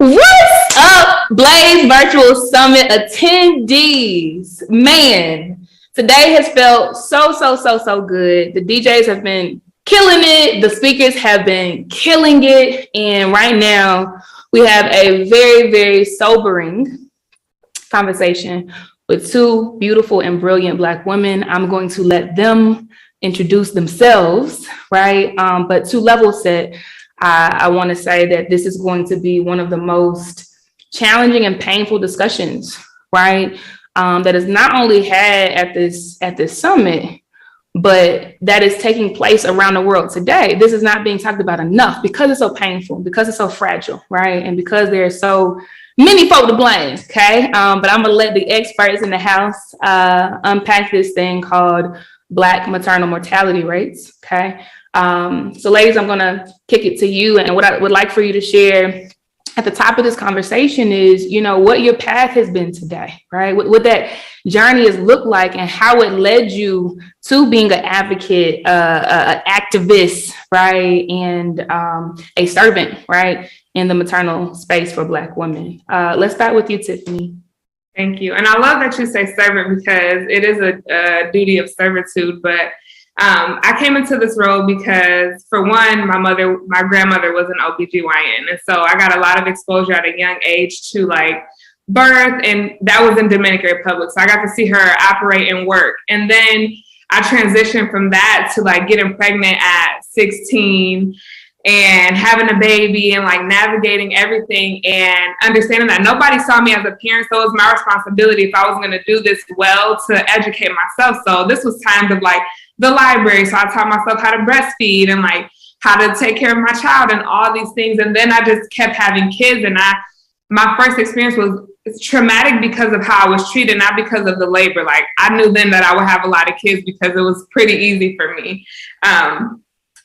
What's up, Blaze Virtual Summit attendees? Man, today has felt so good. The DJs have been killing it. The speakers have been killing it. And right now, we have a very sobering conversation with two beautiful and brilliant Black women. I'm going to let them introduce themselves, right? But to level set, I want to say that this is going to be one of the most challenging and painful discussions, right? That is not only had at this summit, but that is taking place around the world today. This is not being talked about enough because it's so painful, because it's so fragile, right? And because there are so many folk to blame, okay? But I'm gonna let the experts in the house unpack this thing called Black maternal mortality rates, okay? So ladies, I'm gonna kick it to you. And what I would like for you to share at the top of this conversation is, what your path has been today, right? What that journey has looked like and how it led you to being an advocate, an activist, right? And a servant, right? In the maternal space for Black women. Let's start with you, Tiffany. Thank you. And I love that you say servant because it is a duty of servitude, but I came into this role because, for one, my grandmother was an OBGYN. And so I got a lot of exposure at a young age to birth, and that was in Dominican Republic. So I got to see her operate and work. And then I transitioned from that to getting pregnant at 16 and having a baby and navigating everything and understanding that nobody saw me as a parent. So it was my responsibility, if I was going to do this well, to educate myself. So this was times of the library. So I taught myself how to breastfeed and how to take care of my child and all these things. And then I just kept having kids. And my first experience was traumatic because of how I was treated, not because of the labor. I knew then that I would have a lot of kids because it was pretty easy for me.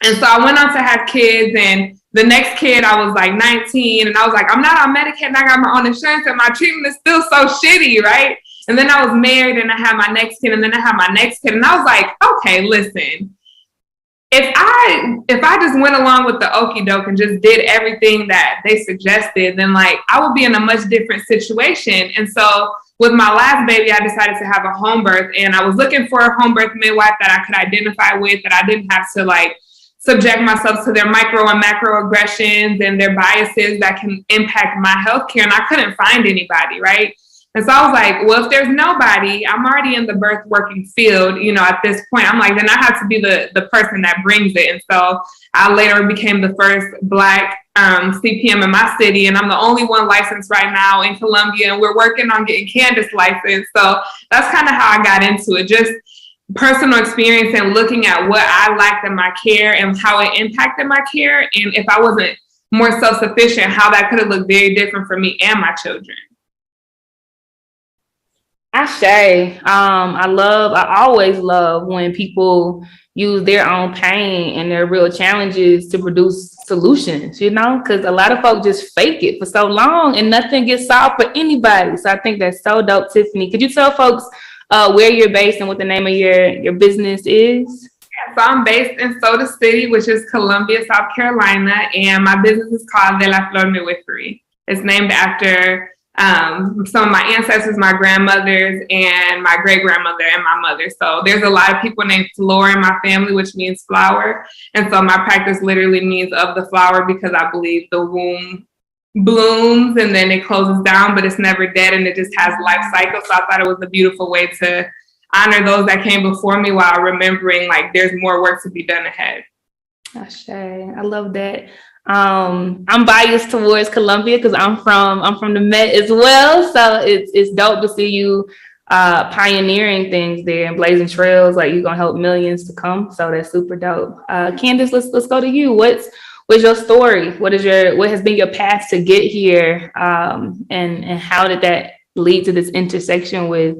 And so I went on to have kids, and the next kid, I was 19, and I was I'm not on Medicaid, and I got my own insurance, and my treatment is still so shitty, right? And then I was married, and I had my next kid, and then I had my next kid, and I was okay, listen, if I just went along with the okie doke and just did everything that they suggested, then I would be in a much different situation. And so with my last baby, I decided to have a home birth, and I was looking for a home birth midwife that I could identify with, that I didn't have to subject myself to their micro and macro aggressions and their biases that can impact my healthcare. And I couldn't find anybody, right? And so I was well, if there's nobody, I'm already in the birth working field, at this point. I'm then I have to be the person that brings it. And so I later became the first Black CPM in my city. And I'm the only one licensed right now in Columbia. And we're working on getting Candace licensed. So that's kind of how I got into it. Just personal experience and looking at what I lacked in my care and how it impacted my care. And if I wasn't more self-sufficient, how that could have looked very different for me and my children. Ashe. I always love when people use their own pain and their real challenges to produce solutions, because a lot of folks just fake it for so long and nothing gets solved for anybody. So I think that's so dope. Tiffany, could you tell folks where you're based and what the name of your business is? So I'm based in Soda City, which is Columbia, South Carolina, and my business is called De La Flor Midwifery. It's named after some of my ancestors, my grandmothers, and my great-grandmother and my mother. So there's a lot of people named Flor in my family, which means flower. And so my practice literally means of the flower, because I believe the womb blooms and then it closes down, but it's never dead, and it just has life cycle. So I thought it was a beautiful way to honor those that came before me while remembering there's more work to be done ahead. Ashe, I love that. I'm biased towards Columbia because I'm from the Met as well. So it's dope to see you pioneering things there and blazing trails. You're gonna help millions to come. So that's super dope. Candace, let's go to you. What's your story? What has been your path to get here? And how did that lead to this intersection with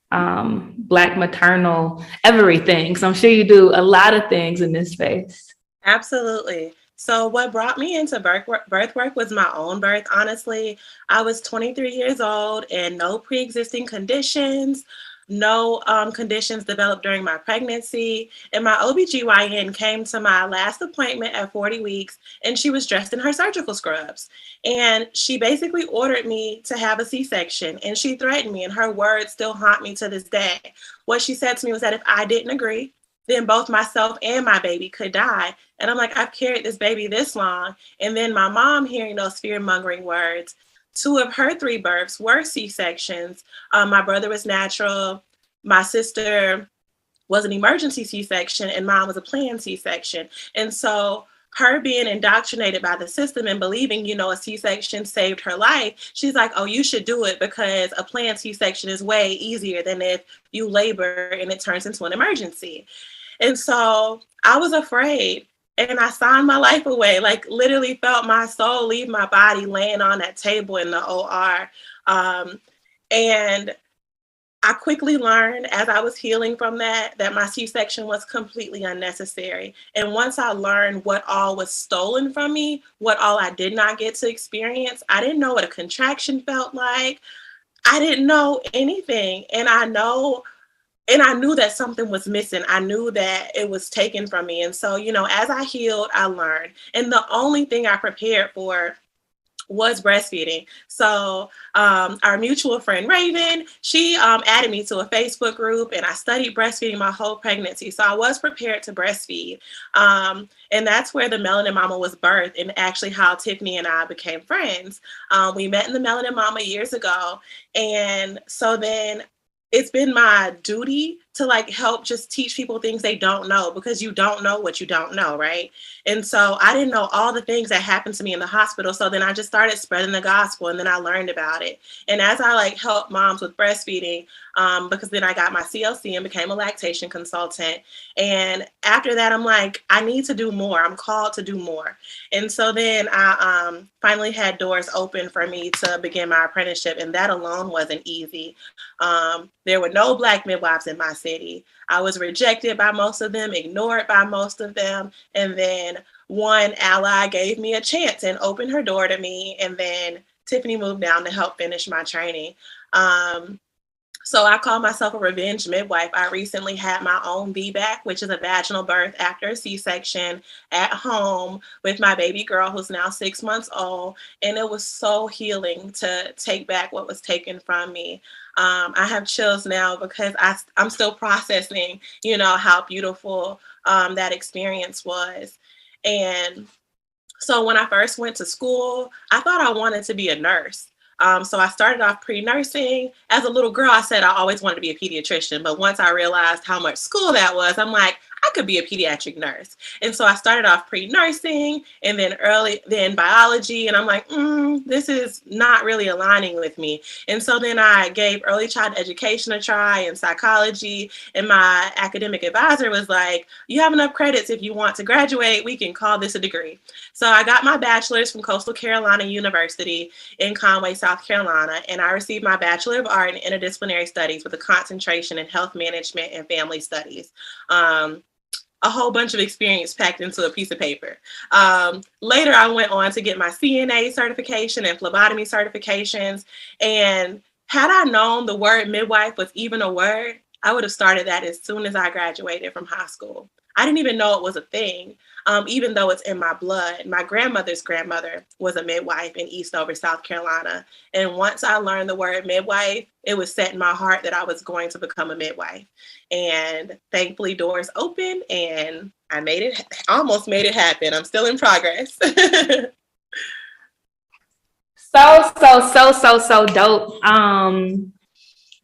Black maternal everything? So I'm sure you do a lot of things in this space. Absolutely. So what brought me into birth work was my own birth, honestly. I was 23 years old and no pre-existing conditions. No conditions developed during my pregnancy. And my OBGYN came to my last appointment at 40 weeks, and she was dressed in her surgical scrubs. And she basically ordered me to have a C-section, and she threatened me, and her words still haunt me to this day. What she said to me was that if I didn't agree, then both myself and my baby could die. And I'm like, I've carried this baby this long. And then my mom hearing those fear-mongering words. 2 of her 3 births were C-sections. My brother was natural. My sister was an emergency C-section, and mine was a planned C-section. And so her being indoctrinated by the system and believing, a C-section saved her life, she's like, oh, you should do it because a planned C-section is way easier than if you labor and it turns into an emergency. And so I was afraid. And I signed my life away, like literally felt my soul leave my body laying on that table in the OR. And I quickly learned as I was healing from that my C-section was completely unnecessary. And once I learned what all was stolen from me, what all I did not get to experience, I didn't know what a contraction felt like. I didn't know anything. And I knew that something was missing. I knew that it was taken from me. And so, as I healed, I learned. And the only thing I prepared for was breastfeeding. So our mutual friend, Raven, she added me to a Facebook group, and I studied breastfeeding my whole pregnancy. So I was prepared to breastfeed. And that's where the Melanin Mama was birthed, and actually how Tiffany and I became friends. We met in the Melanin Mama years ago. And so then it's been my duty to help just teach people things they don't know, because you don't know what you don't know, right? And so I didn't know all the things that happened to me in the hospital. So then I just started spreading the gospel, and then I learned about it. And as I help moms with breastfeeding, because then I got my CLC and became a lactation consultant. And after that, I'm like, I need to do more. I'm called to do more. And so then I finally had doors open for me to begin my apprenticeship. And that alone wasn't easy. There were no Black midwives in my city. I was rejected by most of them, ignored by most of them. And then one ally gave me a chance and opened her door to me. And then Tiffany moved down to help finish my training. So I call myself a revenge midwife. I recently had my own VBAC, which is a vaginal birth after a C-section at home with my baby girl, who's now 6 months old. And it was so healing to take back what was taken from me. I have chills now because I'm still processing, how beautiful that experience was. And so when I first went to school, I thought I wanted to be a nurse. So I started off pre-nursing. As a little girl, I said I always wanted to be a pediatrician. But once I realized how much school that was, I'm like, I could be a pediatric nurse. And so I started off pre-nursing and then biology. And I'm like, this is not really aligning with me. And so then I gave early childhood education a try and psychology. And my academic advisor was like, you have enough credits. If you want to graduate, we can call this a degree. So I got my bachelor's from Coastal Carolina University in Conway, South Carolina. And I received my Bachelor of Art in Interdisciplinary Studies with a concentration in health management and family studies. A whole bunch of experience packed into a piece of paper. Later, I went on to get my CNA certification and phlebotomy certifications. And had I known the word midwife was even a word, I would have started that as soon as I graduated from high school. I didn't even know it was a thing, even though it's in my blood. My grandmother's grandmother was a midwife in Eastover, South Carolina. And once I learned the word midwife, it was set in my heart that I was going to become a midwife. And thankfully, doors opened and I almost made it happen. I'm still in progress. So dope.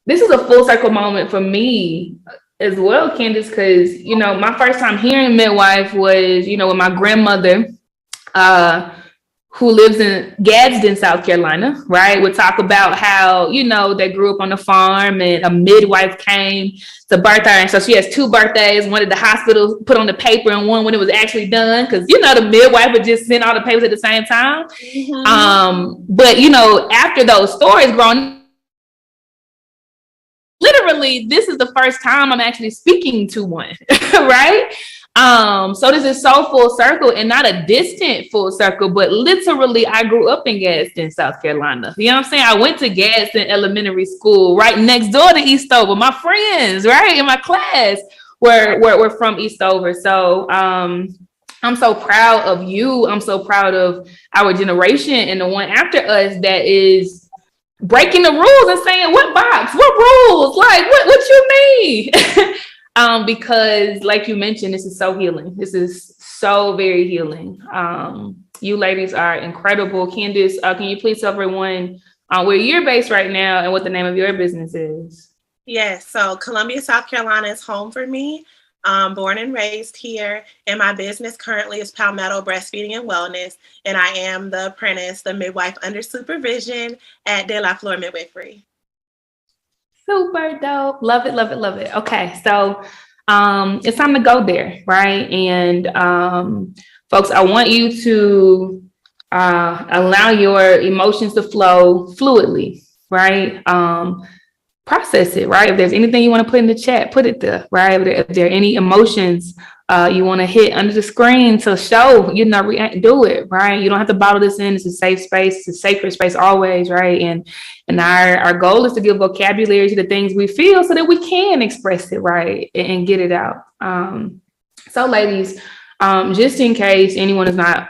This is a full circle moment for me as well, Candace, because, my first time hearing midwife was, with my grandmother, who lives in Gadsden, South Carolina, right? Would talk about how, they grew up on the farm and a midwife came to birth her. And so she has 2 birthdays, one at the hospital put on the paper and one when it was actually done. Cause the midwife would just send all the papers at the same time. Mm-hmm. But after those stories growing, literally, this is the first time I'm actually speaking to one, right? So this is so full circle, and not a distant full circle, but literally I grew up in Gadsden, South Carolina. You know what I'm saying? I went to Gadsden Elementary School right next door to Eastover. My friends, right, in my class were from Eastover. So I'm so proud of you. I'm so proud of our generation and the one after us that is breaking the rules and saying, what box, what rules, like what you mean? Because like you mentioned, this is so healing. This is so very healing. You ladies are incredible. Candace, can you please tell everyone where you're based right now and what the name of your business is? Yes, so Columbia, South Carolina is home for me. Born and raised here, and my business currently is Palmetto Breastfeeding and Wellness, and I am the apprentice, the midwife under supervision at De La Flor Midwifery. Super dope. Love it, love it, love it. Okay, so it's time to go there, right? And folks, I want you to allow your emotions to flow fluidly, right? Process it, right? If there's anything you want to put in the chat, put it there, right? If there are any emotions you want to hit under the screen to show, do it, right? You don't have to bottle this in. It's a safe space. It's a sacred space always, right? And our goal is to give vocabulary to the things we feel so that we can express it, right? And get it out. So ladies, just in case anyone is not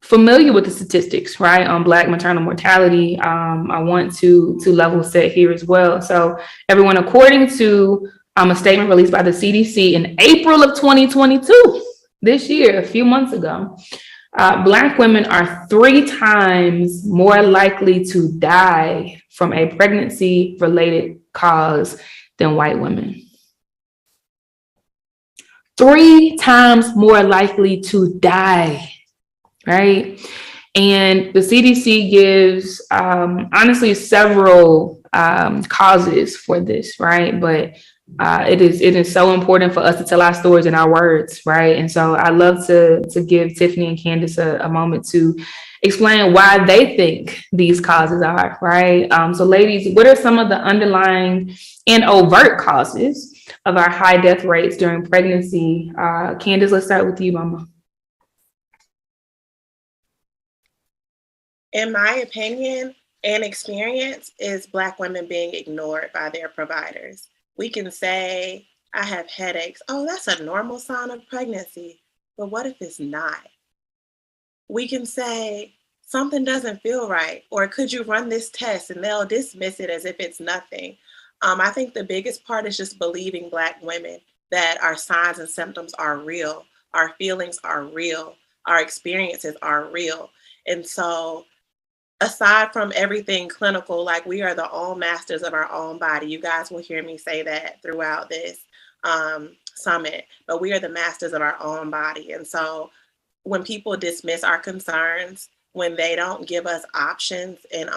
familiar with the statistics, right, on Black maternal mortality, I want to level set here as well. So everyone, according to a statement released by the CDC in April of 2022, this year, a few months ago, Black women are 3 times more likely to die from a pregnancy-related cause than white women. 3 times more likely to die. Right. And the CDC gives, honestly, several causes for this. Right. But it is so important for us to tell our stories in our words. Right. And so I love to give Tiffany and Candace a moment to explain why they think these causes are. Right. So ladies, what are some of the underlying and overt causes of our high death rates during pregnancy? Candace, let's start with you, Mama. In my opinion and experience, is Black women being ignored by their providers. We can say, I have headaches. Oh, that's a normal sign of pregnancy. But what if it's not? We can say, something doesn't feel right, or could you run this test? And they'll dismiss it as if it's nothing. I think the biggest part is just believing Black women that our signs and symptoms are real, our feelings are real, our experiences are real. And so aside from everything clinical, like we are the own masters of our own body. You guys will hear me say that throughout this summit, but we are the masters of our own body. And so when people dismiss our concerns, when they don't give us options and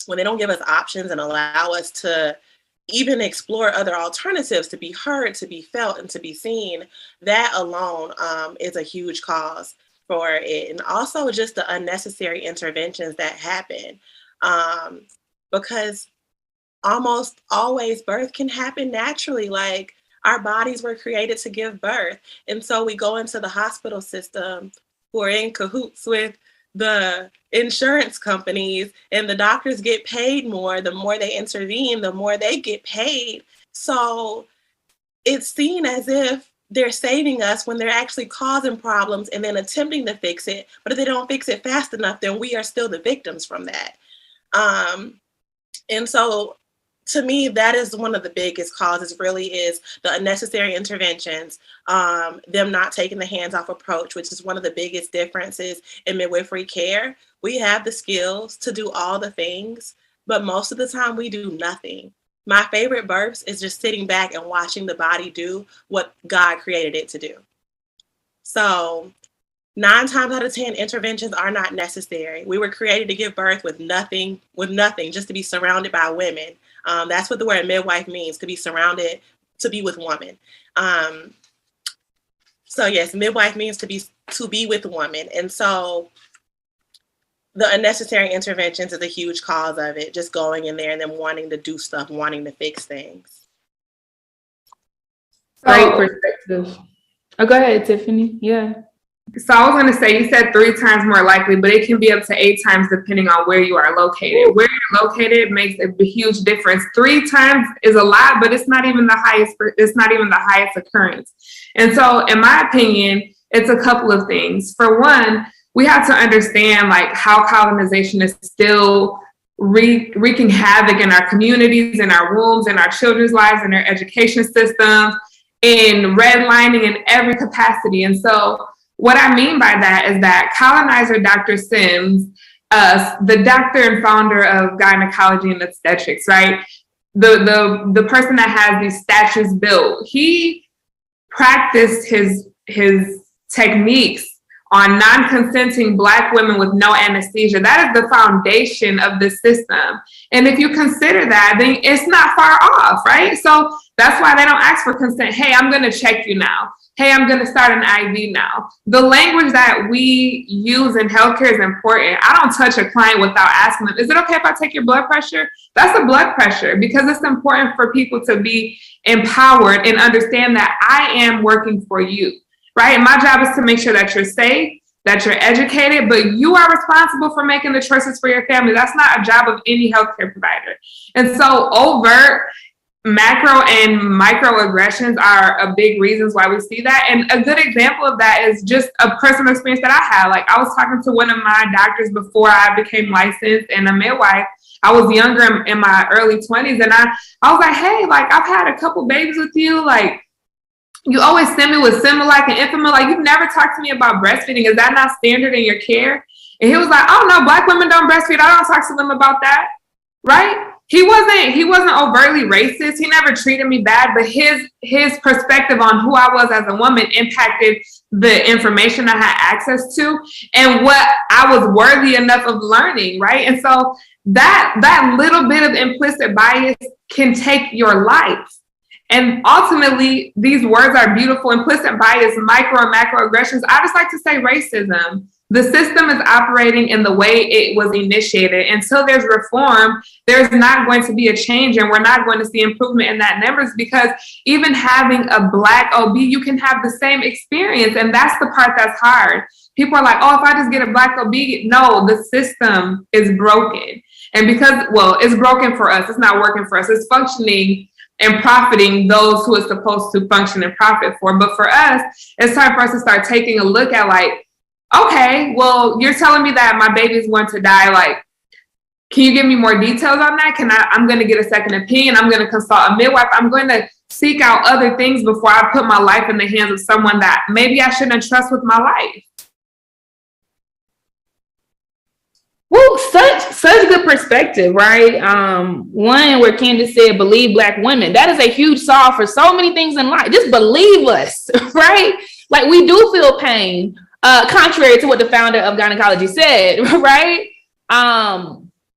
when they don't give us options and allow us to even explore other alternatives to be heard, to be felt, and to be seen, that alone is a huge cause for it. And also just the unnecessary interventions that happen, because almost always birth can happen naturally. Like our bodies were created to give birth. And so we go into the hospital system who are in cahoots with the insurance companies, and the doctors get paid more. The more they intervene, the more they get paid. So it's seen as if they're saving us when they're actually causing problems and then attempting to fix it. But if they don't fix it fast enough, then we are still the victims from that. And so to me, that is one of the biggest causes, really, is the unnecessary interventions, them not taking the hands-off approach, which is one of the biggest differences in midwifery care. We have the skills to do all the things, but most of the time we do nothing. My favorite births is just sitting back and watching the body do what God created it to do. So 9 times out of 10, interventions are not necessary. We were created to give birth with nothing, just to be surrounded by women. That's what the word midwife means, to be surrounded, to be with women. So yes, midwife means to be with women. And so the unnecessary interventions is a huge cause of it, just going in there and then wanting to do stuff, wanting to fix things. Great perspective. Oh, go ahead, Tiffany. Yeah. So I was going to say, you said 3 times more likely, but it can be up to 8 times depending on where you are located. Where you're located makes a huge difference. 3 times is a lot, but it's not even the highest. It's not even the highest occurrence. And so, in my opinion, it's a couple of things. For one, we have to understand like how colonization is still wreaking havoc in our communities, in our wombs, in our children's lives, in their education systems, in redlining in every capacity. And so what I mean by that is that colonizer Dr. Sims, the doctor and founder of gynecology and obstetrics, right? The person that has these statues built, he practiced his techniques on non-consenting Black women with no anesthesia. That is the foundation of the system. And if you consider that, then it's not far off, right? So that's why they don't ask for consent. Hey, I'm going to check you now. Hey, I'm going to start an IV now. The language that we use in healthcare is important. I don't touch a client without asking them, is it okay if I take your blood pressure? That's a blood pressure, because it's important for people to be empowered and understand that I am working for you, right? And my job is to make sure that you're safe, that you're educated, but you are responsible for making the choices for your family. That's not a job of any healthcare provider. And so overt macro and microaggressions are a big reasons why we see that. And a good example of that is just a personal experience that I had. Like, I was talking to one of my doctors before I became licensed and a midwife. I was younger in my early 20s, and I was like, hey, like, I've had a couple babies with you. Like, you always send me with Similac and Enfamil. Like, you've never talked to me about breastfeeding. Is that not standard in your care? And he was like, oh no, Black women don't breastfeed. I don't talk to them about that, right? He wasn't overtly racist. He never treated me bad, but his perspective on who I was as a woman impacted the information I had access to and what I was worthy enough of learning, right? And so that little bit of implicit bias can take your life. And ultimately, these words are beautiful: implicit bias, micro and macroaggressions. I just like to say racism. The system is operating in the way it was initiated. Until there's reform, there's not going to be a change, and we're not going to see improvement in that numbers, because even having a Black OB, you can have the same experience. And that's the part that's hard. People are like, oh, if I just get a Black OB, no, the system is broken. And because, well, it's broken for us, it's not working for us. It's functioning and profiting those who it's supposed to function and profit for. But for us, it's time for us to start taking a look at, like, okay, well, you're telling me that my baby's going to die. Like, can you give me more details on that? I'm going to get a second opinion. I'm going to consult a midwife. I'm going to seek out other things before I put my life in the hands of someone that maybe I shouldn't trust with my life. Well, such good perspective, right? One where Candace said, believe Black women. That is a huge solve for so many things in life. Just believe us, right? Like, we do feel pain. Contrary to what the founder of gynecology said, right?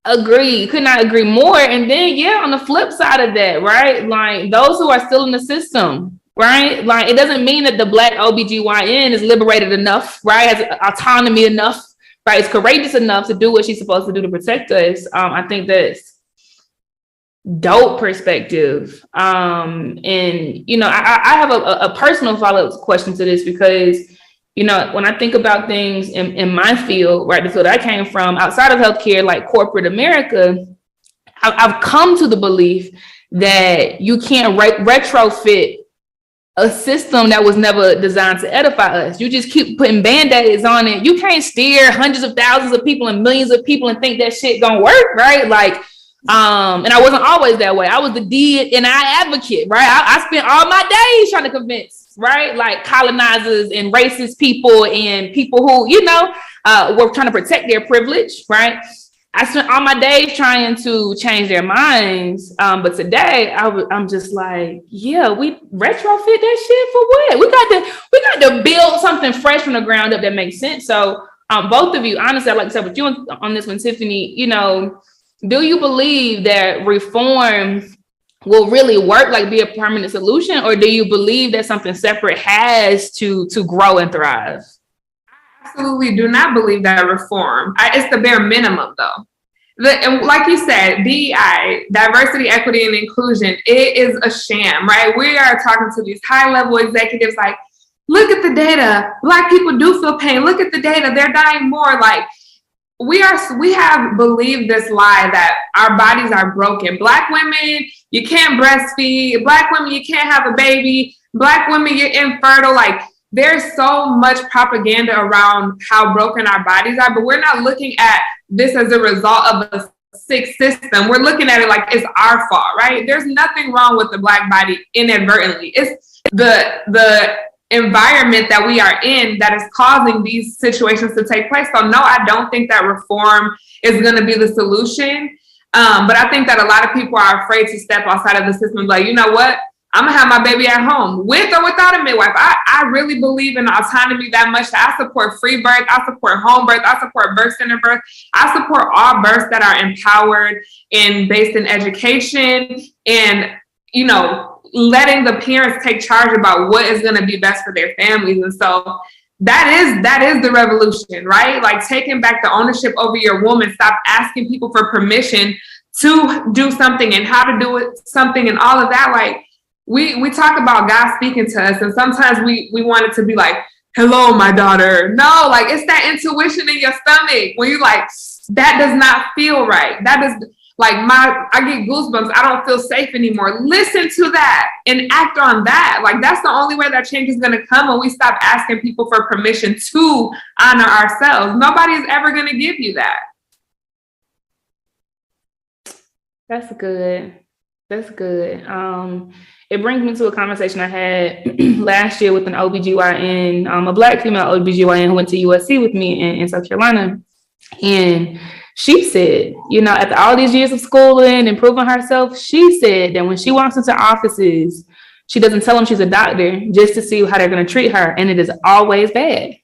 Agree, could not agree more. And then, yeah, on the flip side of that, right? Like, those who are still in the system, right? Like, it doesn't mean that the Black OBGYN is liberated enough, right? Has autonomy enough, right? Is courageous enough to do what she's supposed to do to protect us. I think that's dope perspective. And, you know, I have a personal follow-up question to this, because you know, when I think about things in my field, right, the field I came from, outside of healthcare, like corporate America, I've come to the belief that you can't retrofit a system that was never designed to edify us. You just keep putting Band-Aids on it. You can't steer hundreds of thousands of people and millions of people and think that shit gonna work, right? Like, and I wasn't always that way. I was the D&I advocate, right? I spent all my days trying to convince, right, like colonizers and racist people and people who, you know, were trying to protect their privilege, right? I spent all my days trying to change their minds. But today I'm just like, yeah, we retrofit that shit for what? We got to build something fresh from the ground up that makes sense. So both of you, honestly, I'd like to start with you on this one, Tiffany. You know, do you believe that reform will really work, like be a permanent solution, or do you believe that something separate has to grow and thrive? I absolutely do not believe that reform. It's the bare minimum, though. And like you said, DEI, diversity, equity, and inclusion, it is a sham, right? We are talking to these high-level executives like, look at the data. Black people do feel pain. Look at the data. They're dying more. Like, we have believed this lie that our bodies are broken. Black women, you can't breastfeed. Black women, you can't have a baby. Black women, you're infertile. Like, there's so much propaganda around how broken our bodies are, but we're not looking at this as a result of a sick system. We're looking at it like it's our fault, right? There's nothing wrong with the Black body inadvertently. It's the environment that we are in that is causing these situations to take place. So no, I don't think that reform is going to be the solution. But I think that a lot of people are afraid to step outside of the system. Like, you know what? I'm gonna have my baby at home with or without a midwife. I really believe in autonomy that much. I support free birth. I support home birth. I support birth center birth. I support all births that are empowered and based in education and, you know, letting the parents take charge about what is going to be best for their families. And so that is the revolution, right? Like taking back the ownership over your womb. Stop asking people for permission to do something and how to do it, something and all of that. Like, we talk about God speaking to us, and sometimes we want it to be like, hello, my daughter. No, like it's that intuition in your stomach when you like, that does not feel right. That is like I get goosebumps. I don't feel safe anymore. Listen to that and act on that. Like that's the only way that change is going to come when we stop asking people for permission to honor ourselves. Nobody is ever going to give you that. That's good. That's good. It brings me to a conversation I had last year with an OBGYN, a Black female OBGYN who went to USC with me in South Carolina. And she said, you know, after all these years of schooling and proving herself, she said that when she walks into offices, she doesn't tell them she's a doctor just to see how they're going to treat her. And it is always bad.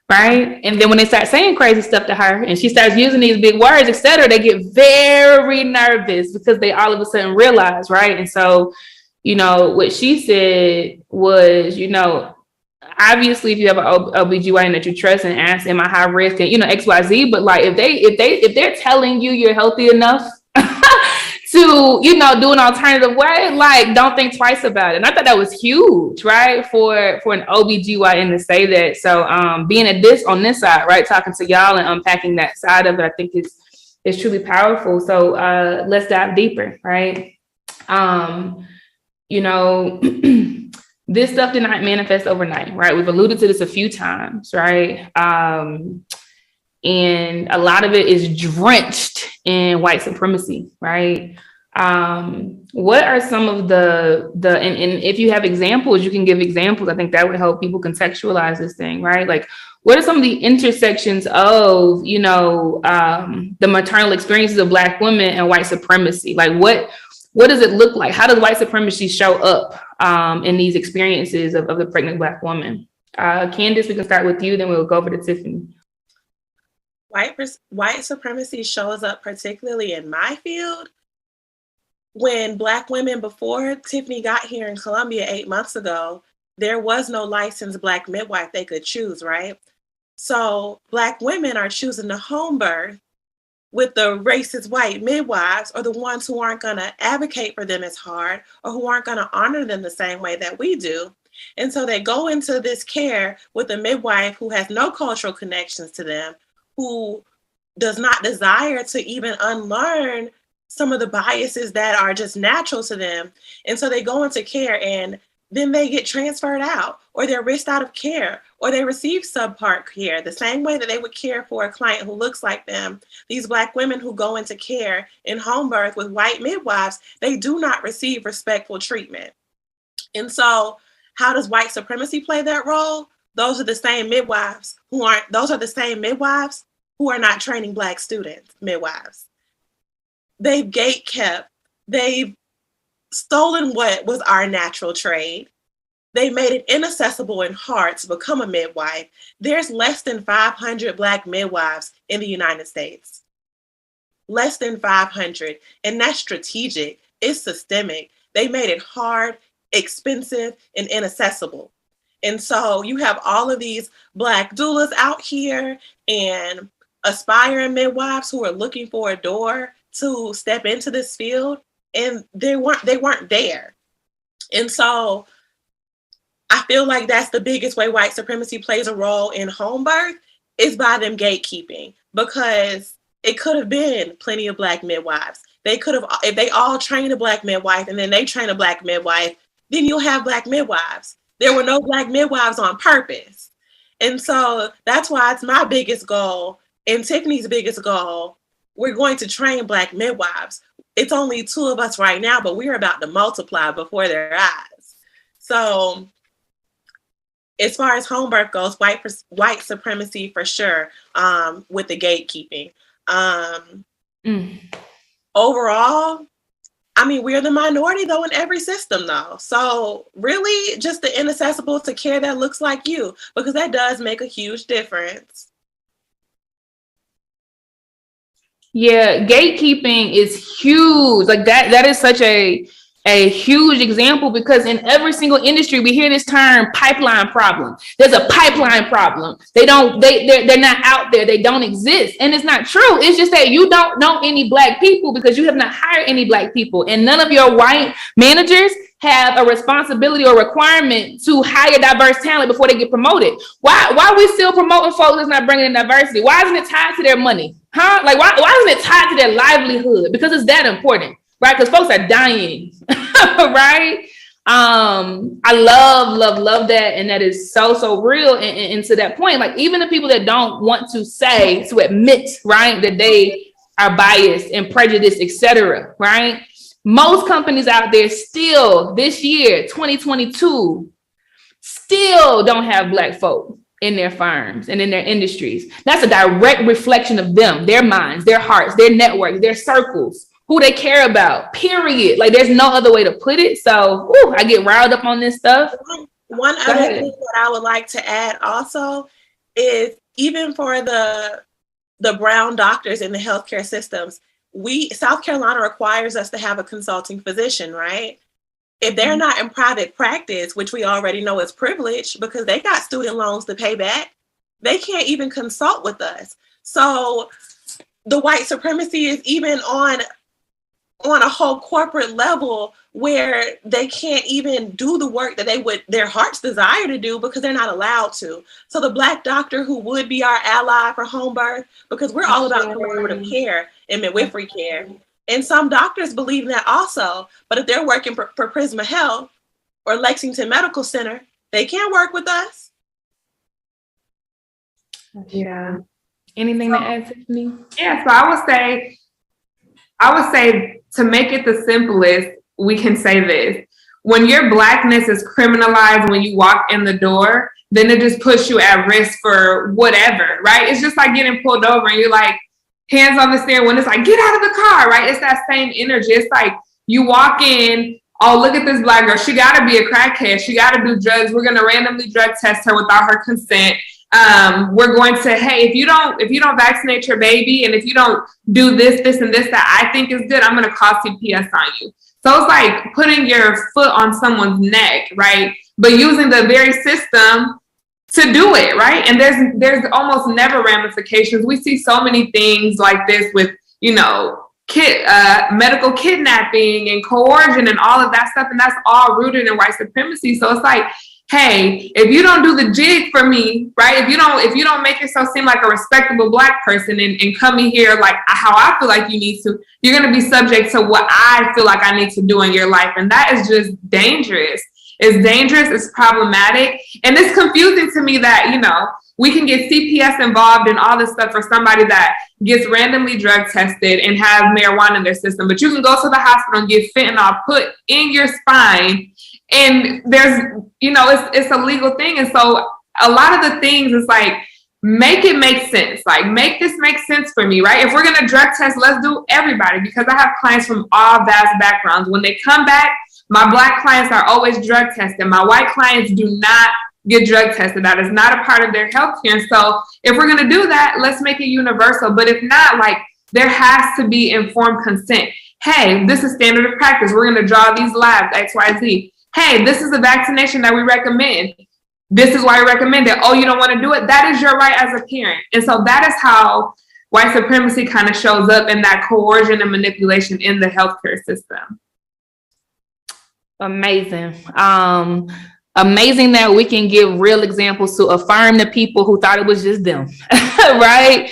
Right. And then when they start saying crazy stuff to her and she starts using these big words, etc., they get very nervous because they all of a sudden realize. Right. And so, you know, what she said was, you know, obviously, if you have an OBGYN that you trust and ask, am I high risk and, you know, XYZ, but like if they're telling you you're healthy enough to, you know, do an alternative way, like don't think twice about it. And I thought that was huge, right? For an OBGYN to say that. So being on this side, right, talking to y'all and unpacking that side of it, I think is truly powerful. So let's dive deeper, right? You know, this stuff did not manifest overnight, right? We've alluded to this a few times, right? And a lot of it is drenched in white supremacy, right? What are some of the and if you have examples, you can give examples. I think that would help people contextualize this thing, right? Like, what are some of the intersections of, you know, the maternal experiences of Black women and white supremacy? Like, what does it look like? How does white supremacy show up in these experiences of the pregnant Black woman? Candace, we can start with you, then we'll go over to Tiffany. White supremacy shows up particularly in my field when Black women, before Tiffany got here in Columbia 8 months ago, there was no licensed Black midwife they could choose, right? So Black women are choosing to home birth with the racist white midwives, or the ones who aren't going to advocate for them as hard, or who aren't going to honor them the same way that we do. And so they go into this care with a midwife who has no cultural connections to them, who does not desire to even unlearn some of the biases that are just natural to them. And so they go into care and then they get transferred out, or they're risked out of care, or they receive subpar care, the same way that they would care for a client who looks like them. These Black women who go into care in home birth with white midwives, they do not receive respectful treatment. And so how does white supremacy play that role? Those are the same midwives who are not training Black students, midwives. They've gatekept, they've stolen what was our natural trade. They made it inaccessible and hard to become a midwife. There's less than 500 Black midwives in the United States. Less than 500. And that's strategic. It's systemic. They made it hard, expensive, and inaccessible. And so you have all of these Black doulas out here and aspiring midwives who are looking for a door to step into this field, and they weren't there. And so I feel like that's the biggest way white supremacy plays a role in home birth, is by them gatekeeping, because it could have been plenty of Black midwives. They could have, if they all train a Black midwife and then they train a Black midwife, then you'll have Black midwives. There were no Black midwives on purpose. And so that's why it's my biggest goal and Tiffany's biggest goal. We're going to train Black midwives. It's only 2 of us right now, but we're about to multiply before their eyes. So as far as home birth goes, white supremacy for sure, with the gatekeeping. Overall, I mean, we're the minority though in every system though. So really just the inaccessible to care that looks like you, because that does make a huge difference. Yeah, gatekeeping is huge. Like that is such a huge example, because in every single industry we hear this term pipeline problem. There's a pipeline problem. They're not out there. They don't exist. And it's not true. It's just that you don't know any Black people because you have not hired any Black people. And none of your white managers have a responsibility or requirement to hire diverse talent before they get promoted. Why are we still promoting folks that's not bringing in diversity? Why isn't it tied to their money? Huh? Like, why isn't it tied to their livelihood? Because it's that important, right? Because folks are dying, right? I love that. And that is so real. And to that point, like even the people that don't want to admit, right, that they are biased and prejudiced, etc., right? Most companies out there still this year, 2022, still don't have Black folk in their firms and in their industries. That's a direct reflection of them, their minds, their hearts, their networks, their circles, who they care about, period. Like there's no other way to put it. So I get riled up on this stuff. One other thing that I would like to add also is, even for the brown doctors in the healthcare systems, South Carolina requires us to have a consulting physician, right? If they're not in private practice, which we already know is privileged because they got student loans to pay back, they can't even consult with us. So the white supremacy is even on a whole corporate level where they can't even do the work that their hearts desire to do because they're not allowed to. So the Black doctor who would be our ally for home birth, because we're all about collaborative care and midwifery care. And some doctors believe in that also, but if they're working for Prisma Health or Lexington Medical Center, they can't work with us. Yeah. Anything to add, Tiffany? Yeah, so I would say to make it the simplest, we can say this. When your Blackness is criminalized when you walk in the door, then it just puts you at risk for whatever, right? It's just like getting pulled over and you're like, hands on the steering wheel, it's like, get out of the car, right? It's that same energy. It's like you walk in, oh, look at this Black girl. She got to be a crackhead. She got to do drugs. We're going to randomly drug test her without her consent. We're going to, hey, if you don't vaccinate your baby, and if you don't do this, and this that I think is good, I'm going to call CPS on you. So it's like putting your foot on someone's neck, right? But using the very system to do it, right? And there's almost never ramifications. We see so many things like this with, medical kidnapping and coercion and all of that stuff, and that's all rooted in white supremacy. So it's like, hey, if you don't do the jig for me, right? If you don't make yourself seem like a respectable Black person and come in here like how I feel like you need to, you're going to be subject to what I feel like I need to do in your life. And that is just dangerous. It's dangerous. It's problematic. And it's confusing to me that, we can get CPS involved in all this stuff for somebody that gets randomly drug tested and has marijuana in their system. But you can go to the hospital and get fentanyl put in your spine. And there's, it's a legal thing. And so a lot of the things is like, make it make sense. Like, make this make sense for me, right? If we're going to drug test, let's do everybody, because I have clients from all vast backgrounds. When they come back, my Black clients are always drug tested. My white clients do not get drug tested. That is not a part of their healthcare. So if we're going to do that, let's make it universal. But if not, like, there has to be informed consent. Hey, this is standard of practice. We're going to draw these labs, X, Y, Z. Hey, this is a vaccination that we recommend. This is why we recommend it. Oh, you don't want to do it? That is your right as a parent. And so that is how white supremacy kind of shows up in that coercion and manipulation in the healthcare system. Amazing. Amazing that we can give real examples to affirm the people who thought it was just them, right?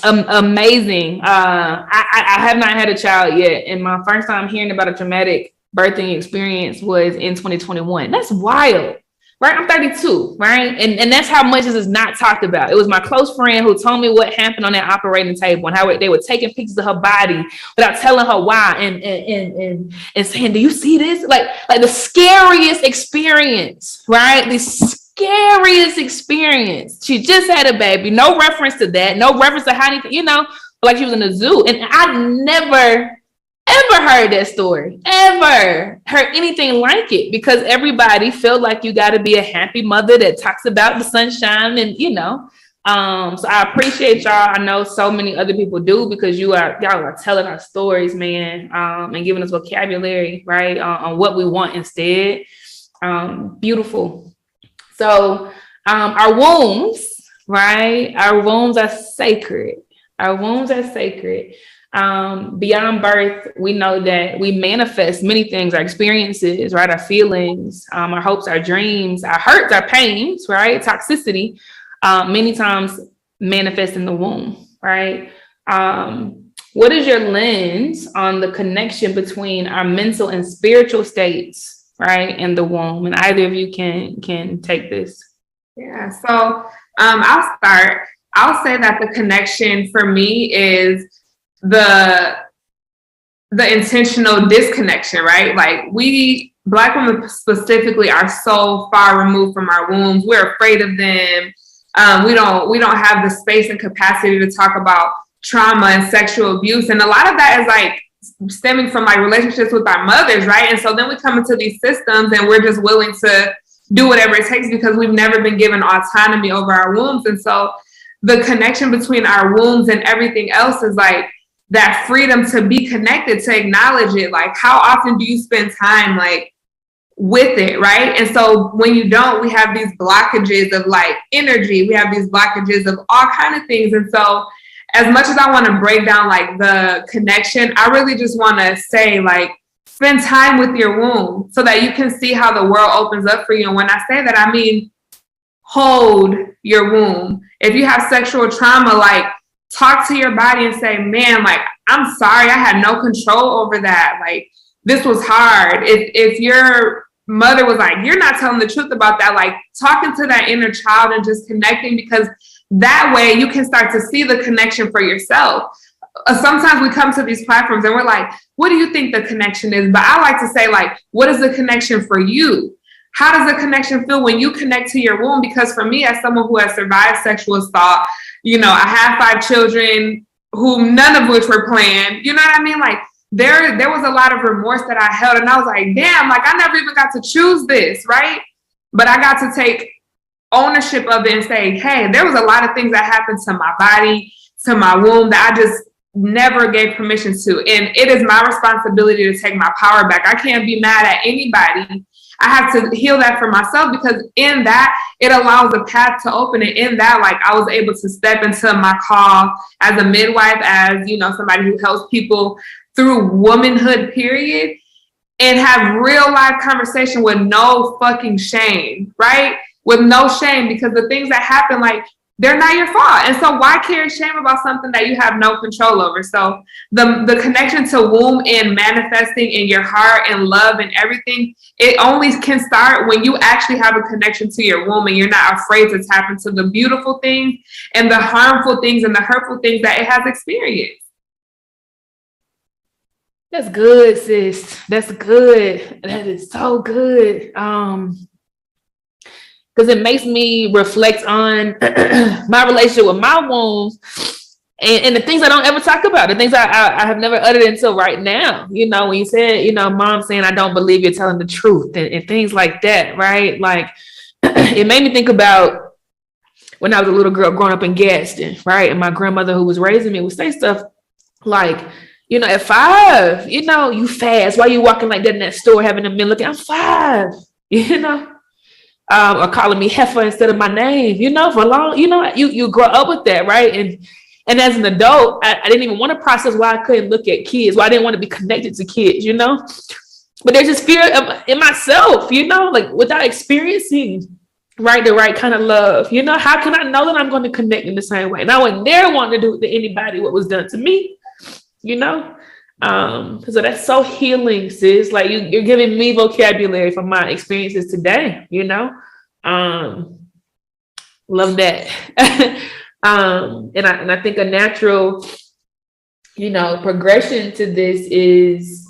Amazing. I have not had a child yet, and my first time hearing about a traumatic birthing experience was in 2021. That's wild, right? I'm 32, right? And that's how much this is not talked about. It was my close friend who told me what happened on that operating table and how they were taking pictures of her body without telling her why and saying, do you see this? Like the scariest experience, right? The scariest experience. She just had a baby. No reference to that. No reference to how anything, you know, like she was in the zoo. And I never ever heard that story, ever heard anything like it, because everybody felt like you got to be a happy mother that talks about the sunshine and, you know, so I appreciate y'all. I know so many other people do, because y'all are telling our stories, man, and giving us vocabulary, right, on what we want instead. Beautiful. So our wombs, right? Our wombs are sacred. Our wombs are sacred. Beyond birth, we know that we manifest many things, our experiences, right? Our feelings, our hopes, our dreams, our hurts, our pains, right? Toxicity, many times manifest in the womb, right? What is your lens on the connection between our mental and spiritual states, right, in the womb? And either of you can take this. Yeah, so I'll start. I'll say that the connection for me is the intentional disconnection, right? Like, we Black women specifically are so far removed from our wombs. We're afraid of them. We don't have the space and capacity to talk about trauma and sexual abuse, and a lot of that is like stemming from like relationships with our mothers, right? And so then we come into these systems and we're just willing to do whatever it takes because we've never been given autonomy over our wombs. And so the connection between our wombs and everything else is like that freedom to be connected, to acknowledge it. Like, how often do you spend time like with it, right? And so when you don't, we have these blockages of like energy. We have these blockages of all kind of things. And so as much as I want to break down like the connection, I really just want to say, like, spend time with your womb so that you can see how the world opens up for you. And when I say that, I mean, hold your womb. If you have sexual trauma, like, talk to your body and say, man, like, I'm sorry, I had no control over that. Like, this was hard. If your mother was like, you're not telling the truth about that, like, talking to that inner child and just connecting, because that way you can start to see the connection for yourself. Sometimes we come to these platforms and we're like, what do you think the connection is? But I like to say, like, what is the connection for you? How does the connection feel when you connect to your womb? Because for me, as someone who has survived sexual assault, you know, I have 5 children whom none of which were planned. You know what I mean? Like, there was a lot of remorse that I held, and I was like, damn, like, I never even got to choose this, right? But I got to take ownership of it and say, hey, there was a lot of things that happened to my body, to my womb, that I just never gave permission to. And it is my responsibility to take my power back. I can't be mad at anybody. I have to heal that for myself, because in that, it allows a path to open. And in that, like, I was able to step into my call as a midwife, as, you know, somebody who helps people through womanhood, period, and have real life conversation with no fucking shame, right? With no shame, because the things that happen, like, they're not your fault. And so why carry shame about something that you have no control over? So the connection to womb and manifesting in your heart and love and everything, it only can start when you actually have a connection to your womb and you're not afraid to tap into the beautiful things and the harmful things and the hurtful things that it has experienced. That's good, sis. That's good. That is so good. Because it makes me reflect on my relationship with my wounds and the things I don't ever talk about, the things I have never uttered until right now. You know, when you said, you know, mom saying, I don't believe you're telling the truth and things like that, right? Like, it made me think about when I was a little girl growing up in Gadsden, right? And my grandmother who was raising me would say stuff like, you know, at 5, you know, you fast. Why you walking like that in that store having a meal looking? I'm 5, you know? or calling me heifer instead of my name, for long, you grow up with that, right? And as an adult, I didn't even want to process why I couldn't look at kids, why I didn't want to be connected to kids, but there's just fear in myself, like without experiencing the right kind of love, how can I know that I'm going to connect in the same way? And I would never want to do to anybody what was done to me, so that's so healing, sis. Like you're giving me vocabulary from my experiences today, love that. And I think a natural, progression to this is,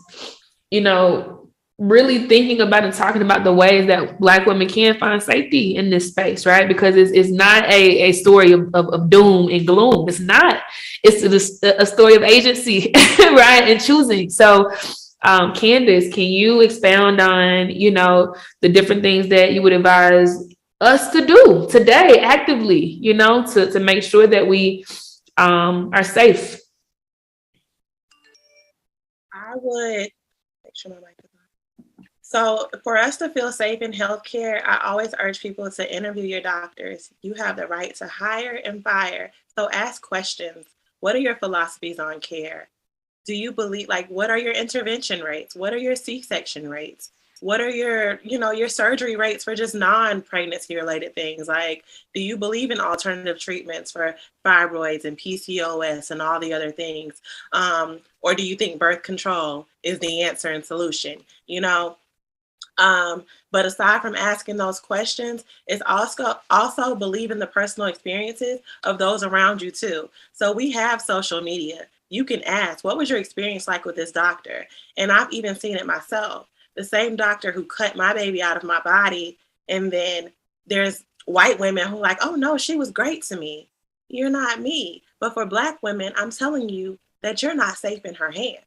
really thinking about and talking about the ways that Black women can find safety in this space, right? Because it's not a story of doom and gloom. It's not. It's a story of agency, right? And choosing. So, Candace, can you expound on, the different things that you would advise us to do today actively, to make sure that we are safe? I would make sure my mic is on. So for us to feel safe in healthcare, I always urge people to interview your doctors. You have the right to hire and fire. So ask questions. What are your philosophies on care? Do you believe, what are your intervention rates? What are your C-section rates? What are your, your surgery rates for just non-pregnancy related things? Do you believe in alternative treatments for fibroids and PCOS and all the other things? Or do you think birth control is the answer and solution? But aside from asking those questions, it's also believe in the personal experiences of those around you too. So we have social media. You can ask, what was your experience like with this doctor? And I've even seen it myself. The same doctor who cut my baby out of my body. And then there's white women who are like, oh no, she was great to me. You're not me. But for Black women, I'm telling you that you're not safe in her hands.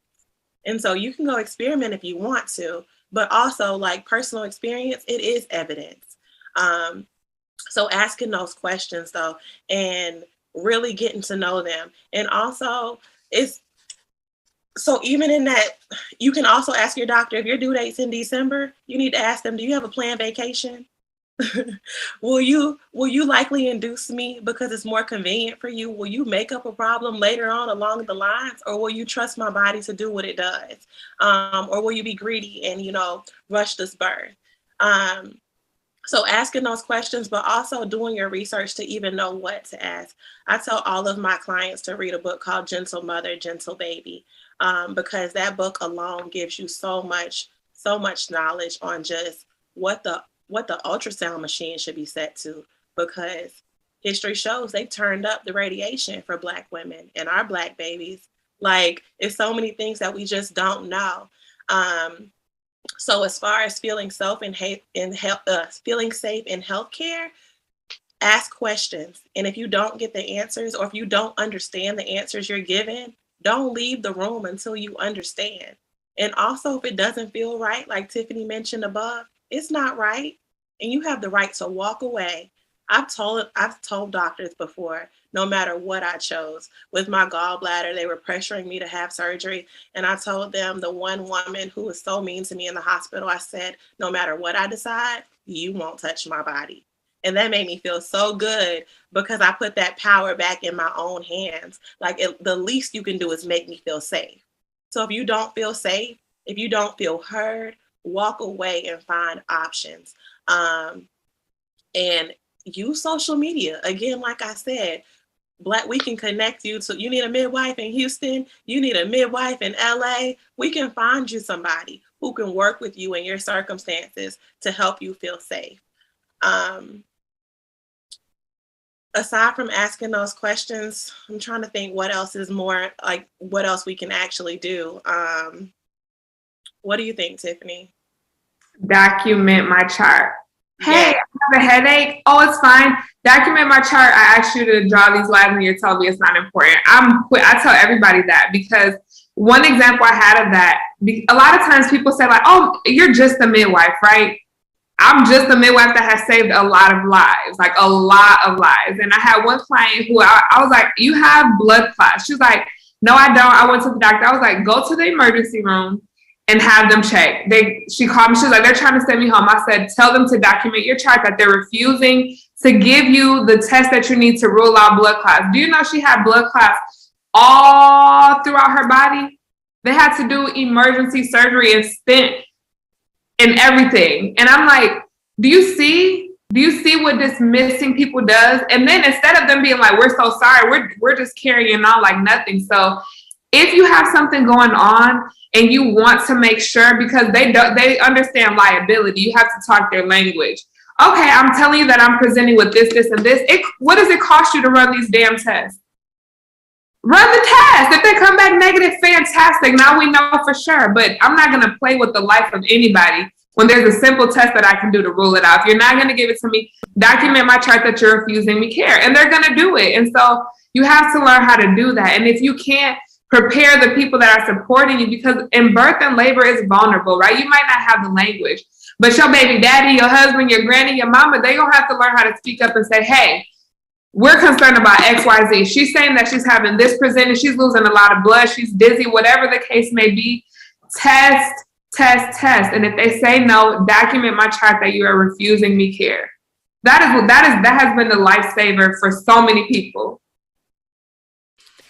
And so you can go experiment if you want to, but also personal experience, it is evidence. So asking those questions though, and really getting to know them. And also so even in that, you can also ask your doctor, if your due date's in December, you need to ask them, do you have a planned vacation? Will you likely induce me because it's more convenient for you? Will you make up a problem later on along the lines, or will you trust my body to do what it does? Or will you be greedy and, rush this birth? So asking those questions, but also doing your research to even know what to ask. I tell all of my clients to read a book called Gentle Mother, Gentle Baby, because that book alone gives you so much knowledge on just what the ultrasound machine should be set to, because history shows they turned up the radiation for Black women and our Black babies. It's so many things that we just don't know. So as far as feeling safe in healthcare, ask questions. And if you don't get the answers, or if you don't understand the answers you're given, don't leave the room until you understand. And also, if it doesn't feel right, like Tiffany mentioned above, it's not right. And you have the right to walk away. I've told doctors before, no matter what I chose. With my gallbladder, they were pressuring me to have surgery. And I told them, the one woman who was so mean to me in the hospital, I said, no matter what I decide, you won't touch my body. And that made me feel so good, because I put that power back in my own hands. The least you can do is make me feel safe. So if you don't feel safe, if you don't feel heard, walk away and find options. And use social media. Again, like I said, we can connect you to, you need a midwife in Houston, you need a midwife in LA. We can find you somebody who can work with you in your circumstances to help you feel safe. Aside from asking those questions, I'm trying to think what else is more, what else we can actually do. What do you think, Tiffany? Document my chart. Hey, Yeah. I have a headache. Oh, it's fine. Document my chart. I asked you to draw these lines and you're telling me it's not important. I tell everybody that, because one example I had of that, a lot of times people say oh, you're just a midwife, right? I'm just a midwife that has saved a lot of lives, a lot of lives. And I had one client who I was like, you have blood clots. She was like, no, I don't. I went to the doctor. I was like, go to the emergency room and have them check. She called me, she was like, they're trying to send me home. I said, tell them to document your chart that they're refusing to give you the test that you need to rule out blood clots. Do you know she had blood clots all throughout her body? They had to do emergency surgery and stent and everything. And I'm like, do you see what dismissing people does? And then instead of them being like, we're so sorry, we're just carrying on like nothing. So if you have something going on and you want to make sure, because they understand liability, you have to talk their language. Okay, I'm telling you that I'm presenting with this, and this. What does it cost you to run these damn tests? Run the test. If they come back negative, fantastic. Now we know for sure. But I'm not going to play with the life of anybody when there's a simple test that I can do to rule it out. If you're not going to give it to me, document my chart that you're refusing me care. And they're going to do it. And so you have to learn how to do that. And if you can't, prepare the people that are supporting you, because in birth and labor is vulnerable, right? You might not have the language, but your baby daddy, your husband, your granny, your mama, they're going to have to learn how to speak up and say, hey, we're concerned about XYZ. She's saying that she's having this presented. She's losing a lot of blood. She's dizzy, whatever the case may be. Test. And if they say no, document my chart that you are refusing me care. That has been the lifesaver for so many people.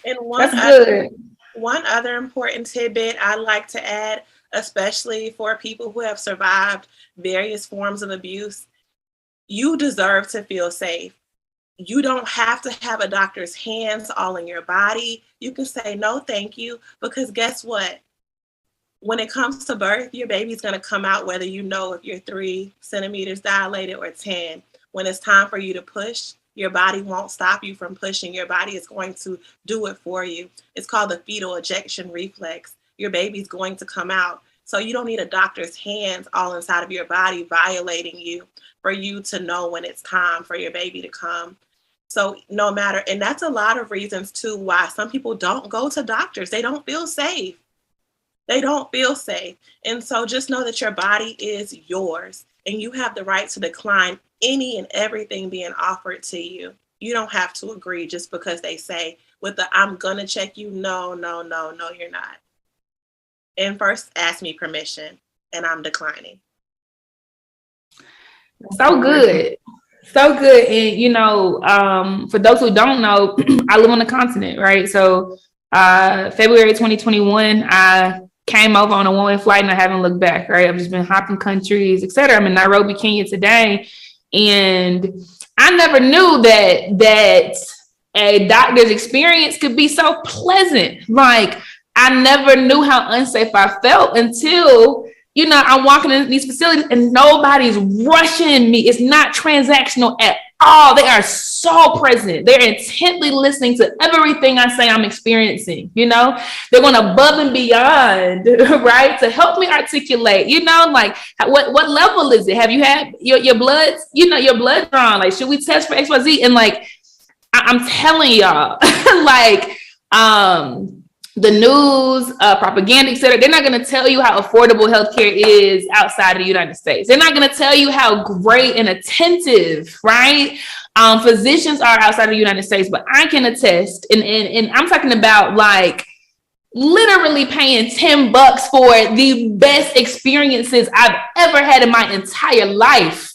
And one other important tidbit I'd like to add, especially for people who have survived various forms of abuse, you deserve to feel safe. You don't have to have a doctor's hands all in your body. You can say, no, thank you, because guess what? When it comes to birth, your baby's going to come out whether you know if you're 3 centimeters dilated or 10. When it's time for you to push, your body won't stop you from pushing. Your body is going to do it for you. It's called the fetal ejection reflex. Your baby's going to come out. So you don't need a doctor's hands all inside of your body violating you for you to know when it's time for your baby to come. So no matter, and that's a lot of reasons too why some people don't go to doctors. They don't feel safe. And so just know that your body is yours and you have the right to decline any and everything being offered to you. You don't have to agree just because they say with the I'm gonna check you. No, you're not. And first ask me permission and I'm declining. So good. And for those who don't know, I live on the continent, right? So February 2021, I came over on a one-way flight and I haven't looked back, right? I've just been hopping countries, etc. I'm in Nairobi, Kenya today. And I never knew that a doctor's experience could be so pleasant. Like, I never knew how unsafe I felt until, I'm walking in these facilities and nobody's rushing me. It's not transactional at all. They are so present. They're intently listening to everything I say I'm experiencing. They're going above and beyond, right, to help me articulate. Like, what level is it? Have you had your blood? Your blood drawn? Like, should we test for XYZ? And like, I'm telling y'all, like, the news, propaganda, etc. They're not going to tell you how affordable healthcare is outside of the United States. They're not going to tell you how great and attentive, right, physicians are outside of the United States. But I can attest, and I'm talking about like literally paying $10 for the best experiences I've ever had in my entire life.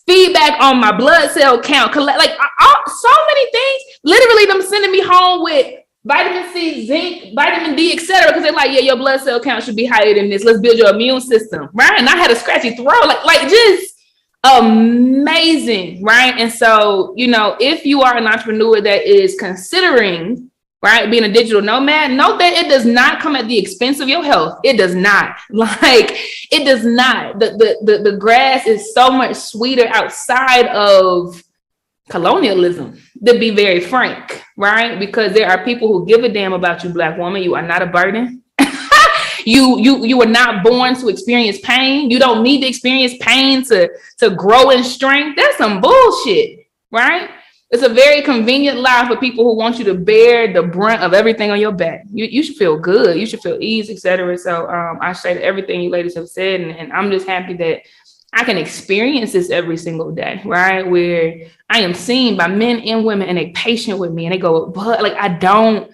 Feedback on my blood cell count, so many things. Literally, them sending me home with vitamin C, zinc, vitamin D, etc. Because they're like, yeah, your blood cell count should be higher than this. Let's build your immune system, right? And I had a scratchy throat, like just amazing, right? And so, if you are an entrepreneur that is considering, right, being a digital nomad, note that it does not come at the expense of your health. It does not. It does not. The grass is so much sweeter outside of colonialism, to be very frank, right? Because there are people who give a damn about you, Black woman. You are not a burden. You were not born to experience pain. You don't need to experience pain to grow in strength. That's some bullshit, right? It's a very convenient lie for people who want you to bear the brunt of everything on your back. You should feel good. You should feel ease, etc. So I say everything you ladies have said, and I'm just happy that I can experience this every single day, right? Where I am seen by men and women and they patient with me and they go, but like, I don't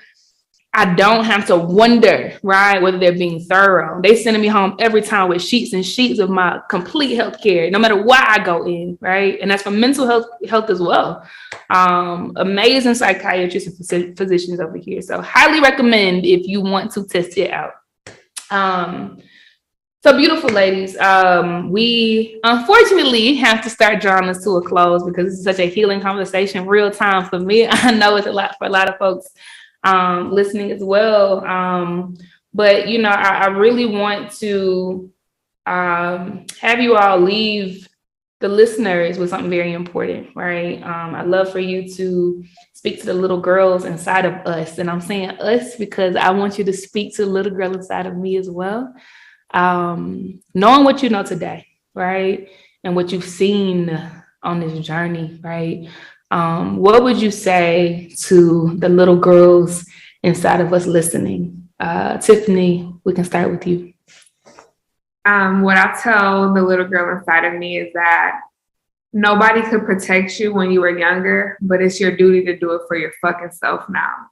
I don't have to wonder, right, whether they're being thorough. They sending me home every time with sheets and sheets of my complete health care, no matter why I go in, right? And that's for mental health as well. Amazing psychiatrists and physicians over here. So highly recommend if you want to test it out. So beautiful ladies, we unfortunately have to start drawing this to a close because this is such a healing conversation, real time for me. I know it's a lot for a lot of folks listening as well. But you know, I really want to have you all leave the listeners with something very important, right? I'd love for you to speak to the little girls inside of us. And I'm saying us because I want you to speak to the little girl inside of me as well. Knowing what you know today, right? And what you've seen on this journey, right? What would you say to the little girls inside of us listening? Tiffany, we can start with you. What I tell the little girl inside of me is that nobody could protect you when you were younger, but it's your duty to do it for your fucking self now.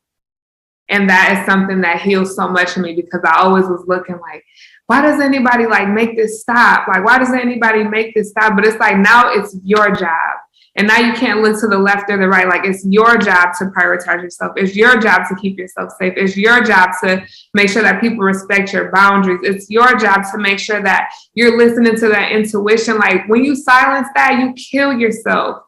And that is something that heals so much in me because I always was looking like, why does anybody like make this stop? Like, why does anybody make this stop? But it's like, now it's your job. And now you can't look to the left or the right. Like, it's your job to prioritize yourself. It's your job to keep yourself safe. It's your job to make sure that people respect your boundaries. It's your job to make sure that you're listening to that intuition. Like, when you silence that, you kill yourself.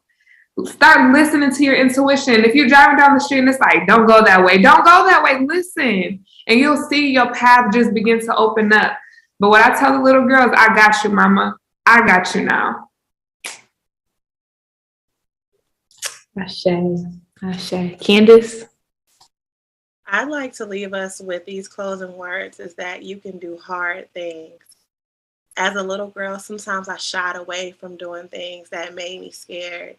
Start listening to your intuition. If you're driving down the street and it's like, don't go that way. Don't go that way. Listen. And you'll see your path just begin to open up. But what I tell the little girls, I got you, mama. I got you now. Ashe. Candace? I'd like to leave us with these closing words is that you can do hard things. As a little girl, sometimes I shied away from doing things that made me scared.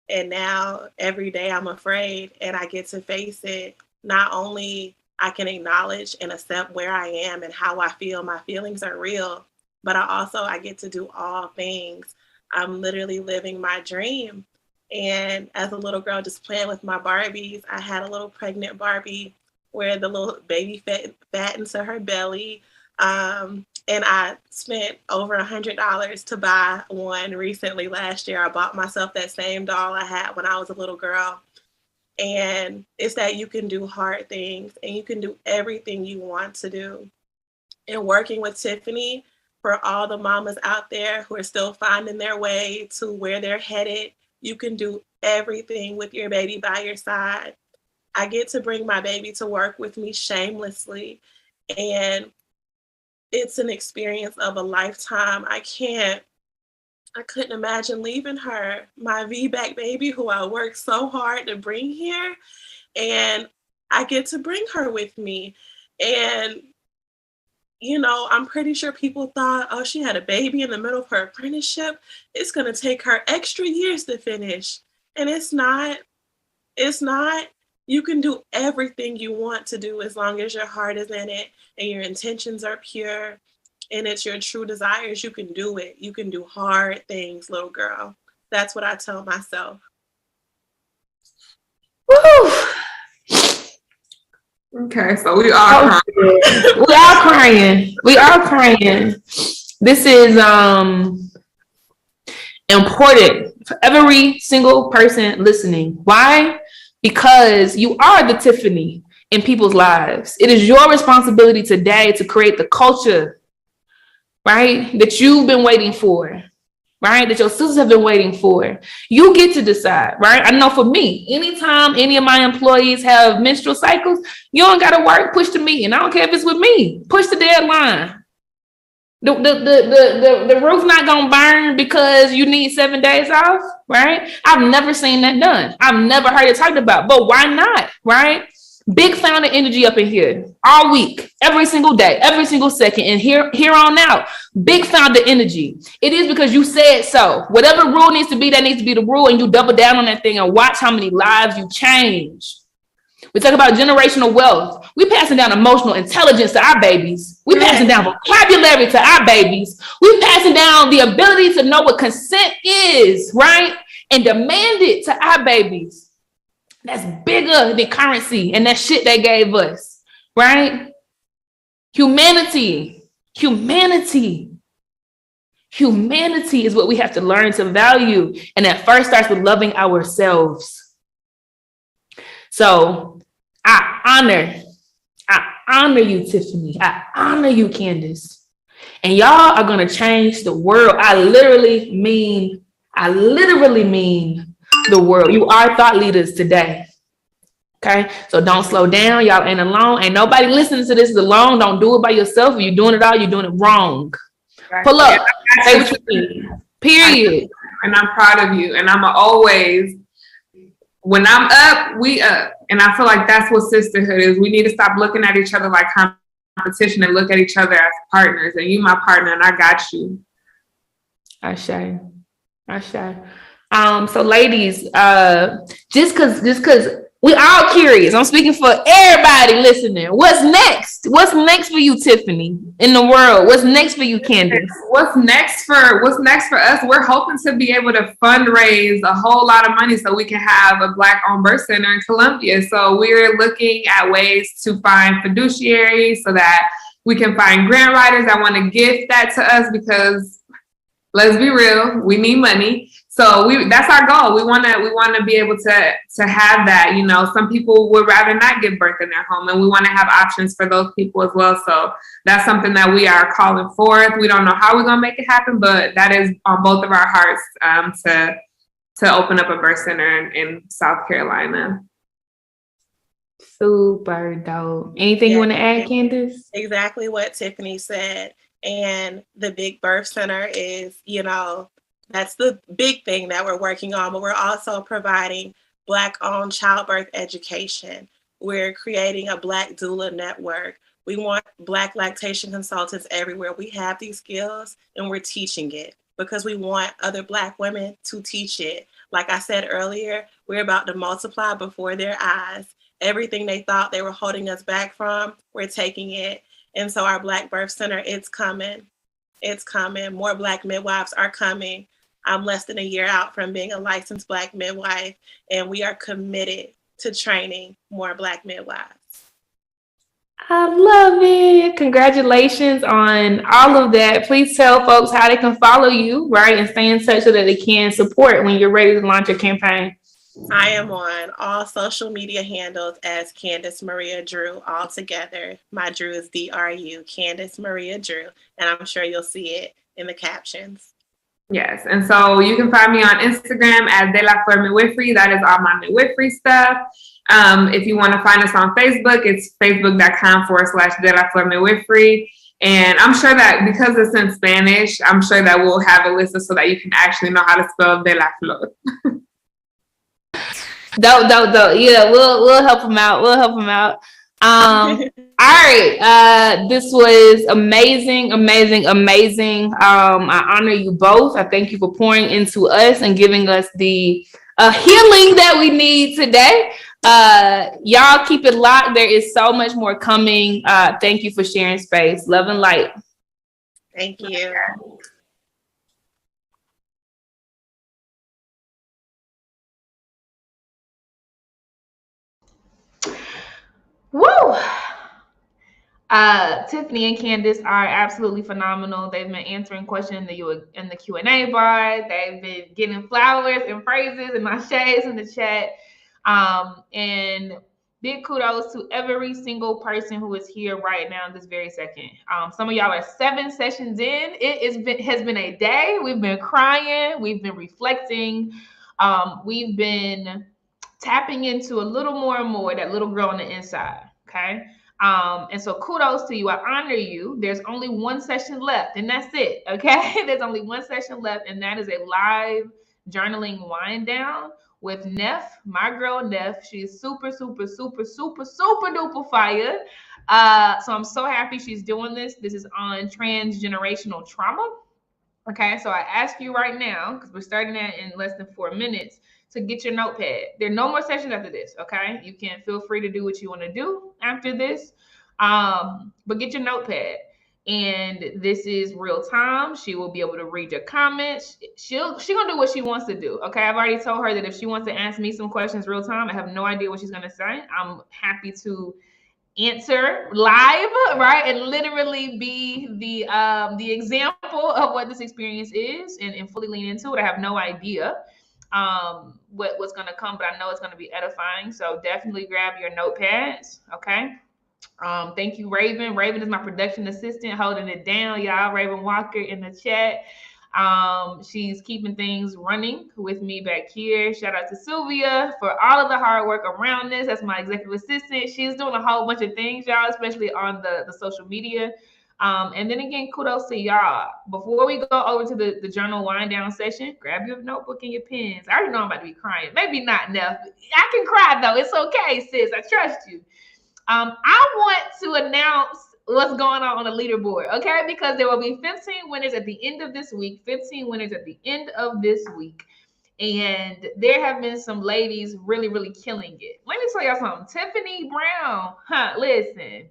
And now every day I'm afraid and I get to face it. Not only I can acknowledge and accept where I am and how I feel. My feelings are real, but I get to do all things. I'm literally living my dream. And as a little girl, just playing with my Barbies, I had a little pregnant Barbie where the little baby fat into her belly. And I spent over $100 to buy one recently last year. I bought myself that same doll I had when I was a little girl. And it's that you can do hard things and you can do everything you want to do. And working with Tiffany, for all the mamas out there who are still finding their way to where they're headed, you can do everything with your baby by your side. I get to bring my baby to work with me shamelessly. And it's an experience of a lifetime. I couldn't imagine leaving her, my VBAC baby, who I worked so hard to bring here. And I get to bring her with me. And, you know, I'm pretty sure people thought, oh, she had a baby in the middle of her apprenticeship. It's going to take her extra years to finish. And it's not. You can do everything you want to do as long as your heart is in it and your intentions are pure. And it's your true desires, you can do it. You can do hard things, little girl. That's what I tell myself. Woo! Okay, so we are crying. We are crying. This is important for every single person listening. Why? Because you are the Tiffany in people's lives. It is your responsibility today to create the culture, right, that you've been waiting for, right, that your sisters have been waiting for. You get to decide, right? I know for me, anytime any of my employees have menstrual cycles, you don't got to work, push the meeting. I don't care if it's with me. Push the deadline. The roof not gonna burn because you need 7 days off, right? I've never seen that done. I've never heard it talked about, but why not, right? Big founder energy up in here all week, every single day, every single second, and here on out. Big founder energy. It is because you said so. Whatever rule needs to be, that needs to be the rule, and you double down on that thing and watch how many lives you change. We talk about generational wealth. We passing down emotional intelligence to our babies. We passing down vocabulary to our babies. We passing down the ability to know what consent is, right? And demand it to our babies. That's bigger than currency and that shit they gave us. right? Humanity is what we have to learn to value. And that first starts with loving ourselves. So I honor you, Tiffany. I honor you, Candace. And y'all are going to change the world. I literally mean the world. You are thought leaders today. Okay, so don't slow down. Y'all ain't alone. Ain't nobody listening to this alone. Don't do it by yourself. If you're doing it all, you're doing it wrong. Pull up. Say what you need. Period. And I'm proud of you. And I'm always, when I'm up, we up. And I feel like that's what sisterhood is. We need to stop looking at each other like competition and look at each other as partners. And you my partner, and I got you. Ashe. So ladies, just cause we all curious. I'm speaking for everybody listening. What's next? What's next for you, Tiffany, in the world? What's next for you, Candace? What's next for us? We're hoping to be able to fundraise a whole lot of money so we can have a Black-owned birth center in Columbia. So we're looking at ways to find fiduciaries so that we can find grant writers that want to gift that to us, because let's be real, we need money. So that's our goal. We want to be able to have that. You know, some people would rather not give birth in their home, and we want to have options for those people as well. So that's something that we are calling forth. We don't know how we're gonna make it happen, but that is on both of our hearts, to open up a birth center in South Carolina. Super dope. Anything you want to add, Candace? Exactly what Tiffany said. And the Big Birth Center is, you know, that's the big thing that we're working on, but we're also providing Black-owned childbirth education. We're creating a Black doula network. We want Black lactation consultants everywhere. We have these skills and we're teaching it because we want other Black women to teach it. Like I said earlier, we're about to multiply before their eyes. Everything they thought they were holding us back from, we're taking it. And so our Black Birth Center, it's coming. It's coming. More Black midwives are coming. I'm less than a year out from being a licensed Black midwife, and we are committed to training more Black midwives. I love it. Congratulations on all of that. Please tell folks how they can follow you, right, and stay in touch so that they can support when you're ready to launch your campaign. I am on all social media handles as Candace Maria Drew, all together. My Drew is DRU, Candace Maria Drew, and I'm sure you'll see it in the captions. Yes, and so you can find me on Instagram at De La Flor Midwifery. That is all my midwifery stuff. If you want to find us on Facebook, it's facebook.com/De La Flor Midwifery. And I'm sure that because it's in Spanish, I'm sure that we'll have a list so that you can actually know how to spell De La Flor. Dope. Yeah, we'll help them out. All right. This was amazing. I honor you both. I thank you for pouring into us and giving us the healing that we need today. Y'all keep it locked. There is so much more coming. Thank you for sharing space. Love and light. Thank you. Woo! Tiffany and Candace are absolutely phenomenal. They've been answering questions in the Q&A bar. They've been getting flowers and praises and my shades in the chat. And big kudos to every single person who is here right now this very second. Some of y'all are 7 sessions in. It has been a day. We've been crying. We've been reflecting. We've been tapping into a little more and more that little girl on the inside. Okay. And so kudos to you. I honor you. There's only 1 session left, and that's it. Okay. There's only 1 session left, and that is a live journaling wind down with Neff, my girl Neff. She's super duper fire. So I'm so happy she's doing this. This is on transgenerational trauma. Okay, so I ask you right now, because we're starting that in less than 4 minutes, to get your notepad. There are no more sessions after this, okay? You can feel free to do what you want to do after this, but get your notepad. And this is real time. She will be able to read your comments. She's gonna do what she wants to do, okay? I've already told her that if she wants to ask me some questions real time, I have no idea what she's gonna say. I'm happy to answer live, right, and literally be the example of what this experience is, and fully lean into it. I have no idea what's going to come, but I know it's going to be edifying. So definitely grab your notepads. Okay. Thank you, Raven. Raven is my production assistant, holding it down, y'all. Raven Walker in the chat. She's keeping things running with me back here. Shout out to Sylvia for all of the hard work around this. That's my executive assistant. She's doing a whole bunch of things, y'all, especially on the social media. And then again, kudos to y'all. Before we go over to the journal wind down session, grab your notebook and your pens. I already know I'm about to be crying. Maybe not enough. I can cry though. It's okay, sis. I trust you. I want to announce what's going on the leaderboard, okay? Because there will be 15 winners at the end of this week, 15 winners at the end of this week. And there have been some ladies really, really killing it. Let me tell y'all something. Tiffany Brown, listen.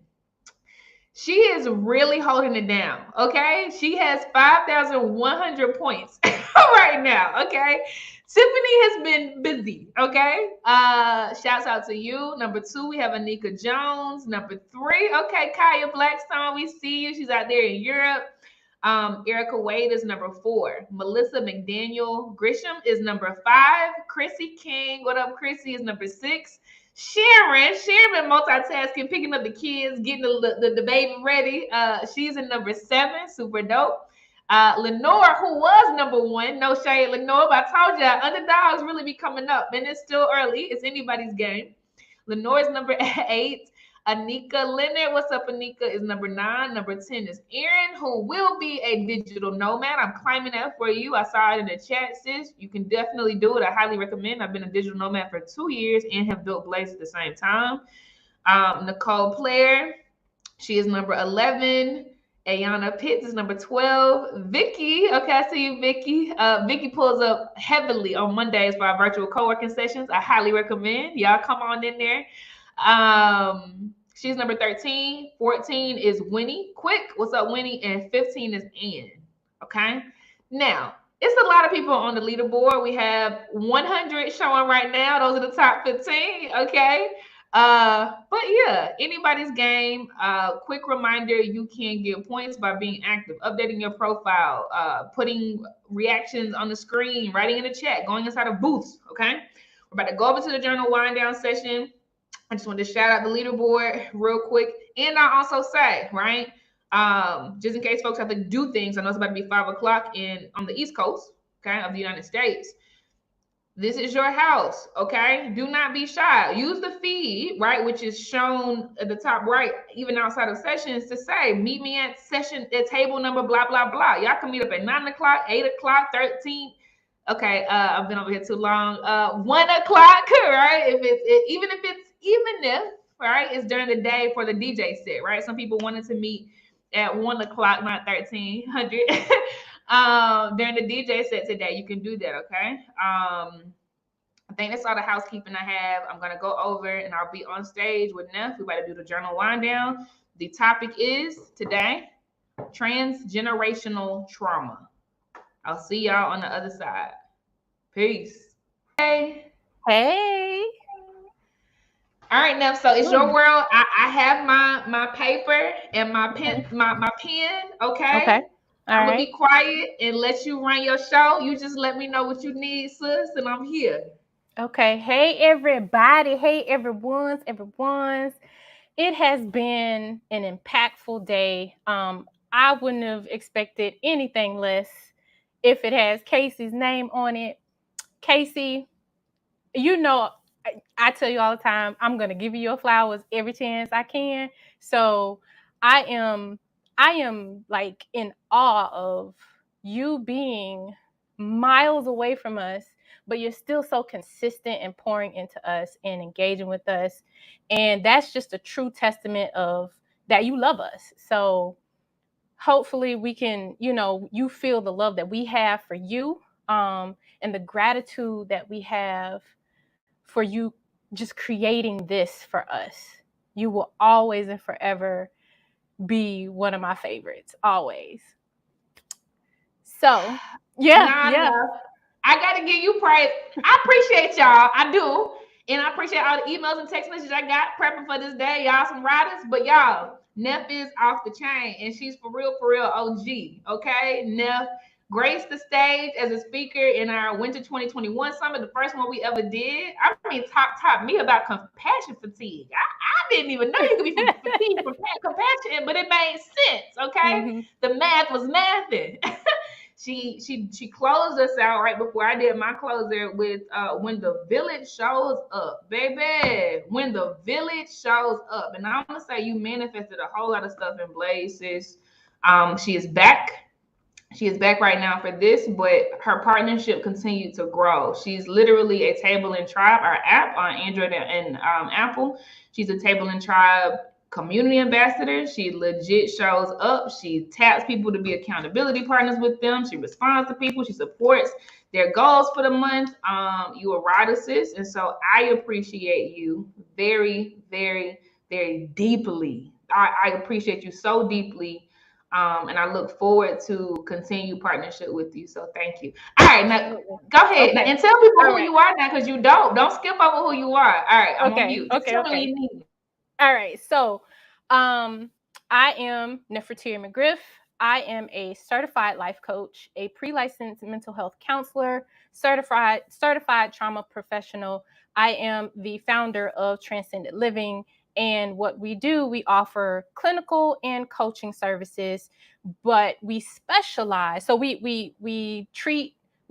She is really holding it down, okay? She has 5,100 points right now, okay? Tiffany has been busy, okay? Shouts out to you. Number 2, we have Anika Jones. Number 3, okay, Kaya Blackstone, we see you. She's out there in Europe. Erica Wade is number 4. Melissa McDaniel Grisham is number 5. Chrissy King, what up, Chrissy, is number 6. Sharon been multitasking, picking up the kids, getting the baby ready. She's in number 7, super dope. Lenore, who was number 1, no shade, Lenore, but I told you, underdogs really be coming up, and it's still early. It's anybody's game. Lenore's number 8. Anika Leonard, what's up, Anika, is number 9. Number 10 is Erin, who will be a digital nomad. I'm claiming that for you. I saw it in the chat, sis. You can definitely do it. I highly recommend. I've been a digital nomad for 2 years and have built Blaze at the same time. Nicole Player, she is number 11. Ayana Pitts is number 12. Vicky, okay, I see you, Vicky. Vicky pulls up heavily on Mondays for our virtual co-working sessions. I highly recommend. Y'all come on in there. She's number 13. 14 is Winnie Quick. What's up, Winnie? And 15 is Ann. Okay. Now, it's a lot of people on the leaderboard. We have 100 showing right now. Those are the top 15. Okay. But yeah, anybody's game. Quick reminder, you can get points by being active, updating your profile, putting reactions on the screen, writing in the chat, going inside of booths. Okay. We're about to go over to the journal wind down session. I just wanted to shout out the leaderboard real quick. And I also say, right, just in case folks have to do things, I know it's about to be 5 o'clock on the East Coast, okay, of the United States. This is your house, okay? Do not be shy. Use the feed, right, which is shown at the top right, even outside of sessions, to say, meet me at table number, blah, blah, blah. Y'all can meet up at 9 o'clock, 8 o'clock, 13. Okay, I've been over here too long. 1 o'clock, right? Even if right, it's during the day for the DJ set, right? Some people wanted to meet at 1 o'clock, not 1300. During the DJ set today, you can do that, okay? I think that's all the housekeeping I have. I'm gonna go over and I'll be on stage with Neff. We're about to do the journal wind down. The topic is today transgenerational trauma. I'll see y'all on the other side. Peace. Hey. All right, Neff. So it's your world. I have my paper and my pen, my pen. Okay. I'm gonna be quiet and let you run your show. You just let me know what you need, sis, and I'm here. Okay. Hey, everybody. Hey, everyone's. It has been an impactful day. I wouldn't have expected anything less if it has Casey's name on it. Casey, you know, I tell you all the time, I'm going to give you your flowers every chance I can. So I am like in awe of you being miles away from us, but you're still so consistent and pouring into us and engaging with us. And that's just a true testament of that you love us. So hopefully we can, you feel the love that we have for you, and the gratitude that we have for you just creating this for us. You will always and forever be one of my favorites, always. So, yeah. I got to give you praise. I appreciate y'all. I do. And I appreciate all the emails and text messages I got prepping for this day. Y'all some riders. But y'all, Neff is off the chain. And she's for real OG. Okay? Neff graced the stage as a speaker in our Winter 2021 Summit, the first one we ever did. I mean, taught me about compassion fatigue. I didn't even know you could be fatigued from compassion, but it made sense, okay? The math was mathing. She closed us out right before I did my closer with when the village shows up, baby. When the village shows up. And I'm gonna say you manifested a whole lot of stuff in Blaze, sis. She is back. She is back right now for this, but her partnership continued to grow. She's literally a Table and Tribe, our app on Android and Apple. She's a Table and Tribe community ambassador. She legit shows up. She taps people to be accountability partners with them. She responds to people. She supports their goals for the month. You a rider, sis, and so I appreciate you very, very, very deeply. I appreciate you so deeply. And I look forward to continue partnership with you. So thank you. All right, now go ahead and tell people who you are now, because you don't skip over who you are. All right, I'm on mute. Tell me what you need. All right, so I am Nefertiti McGriff. I am a certified life coach, a pre-licensed mental health counselor, certified trauma professional. I am the founder of Transcendent Living. And what we do, we offer clinical and coaching services, but we specialize. So we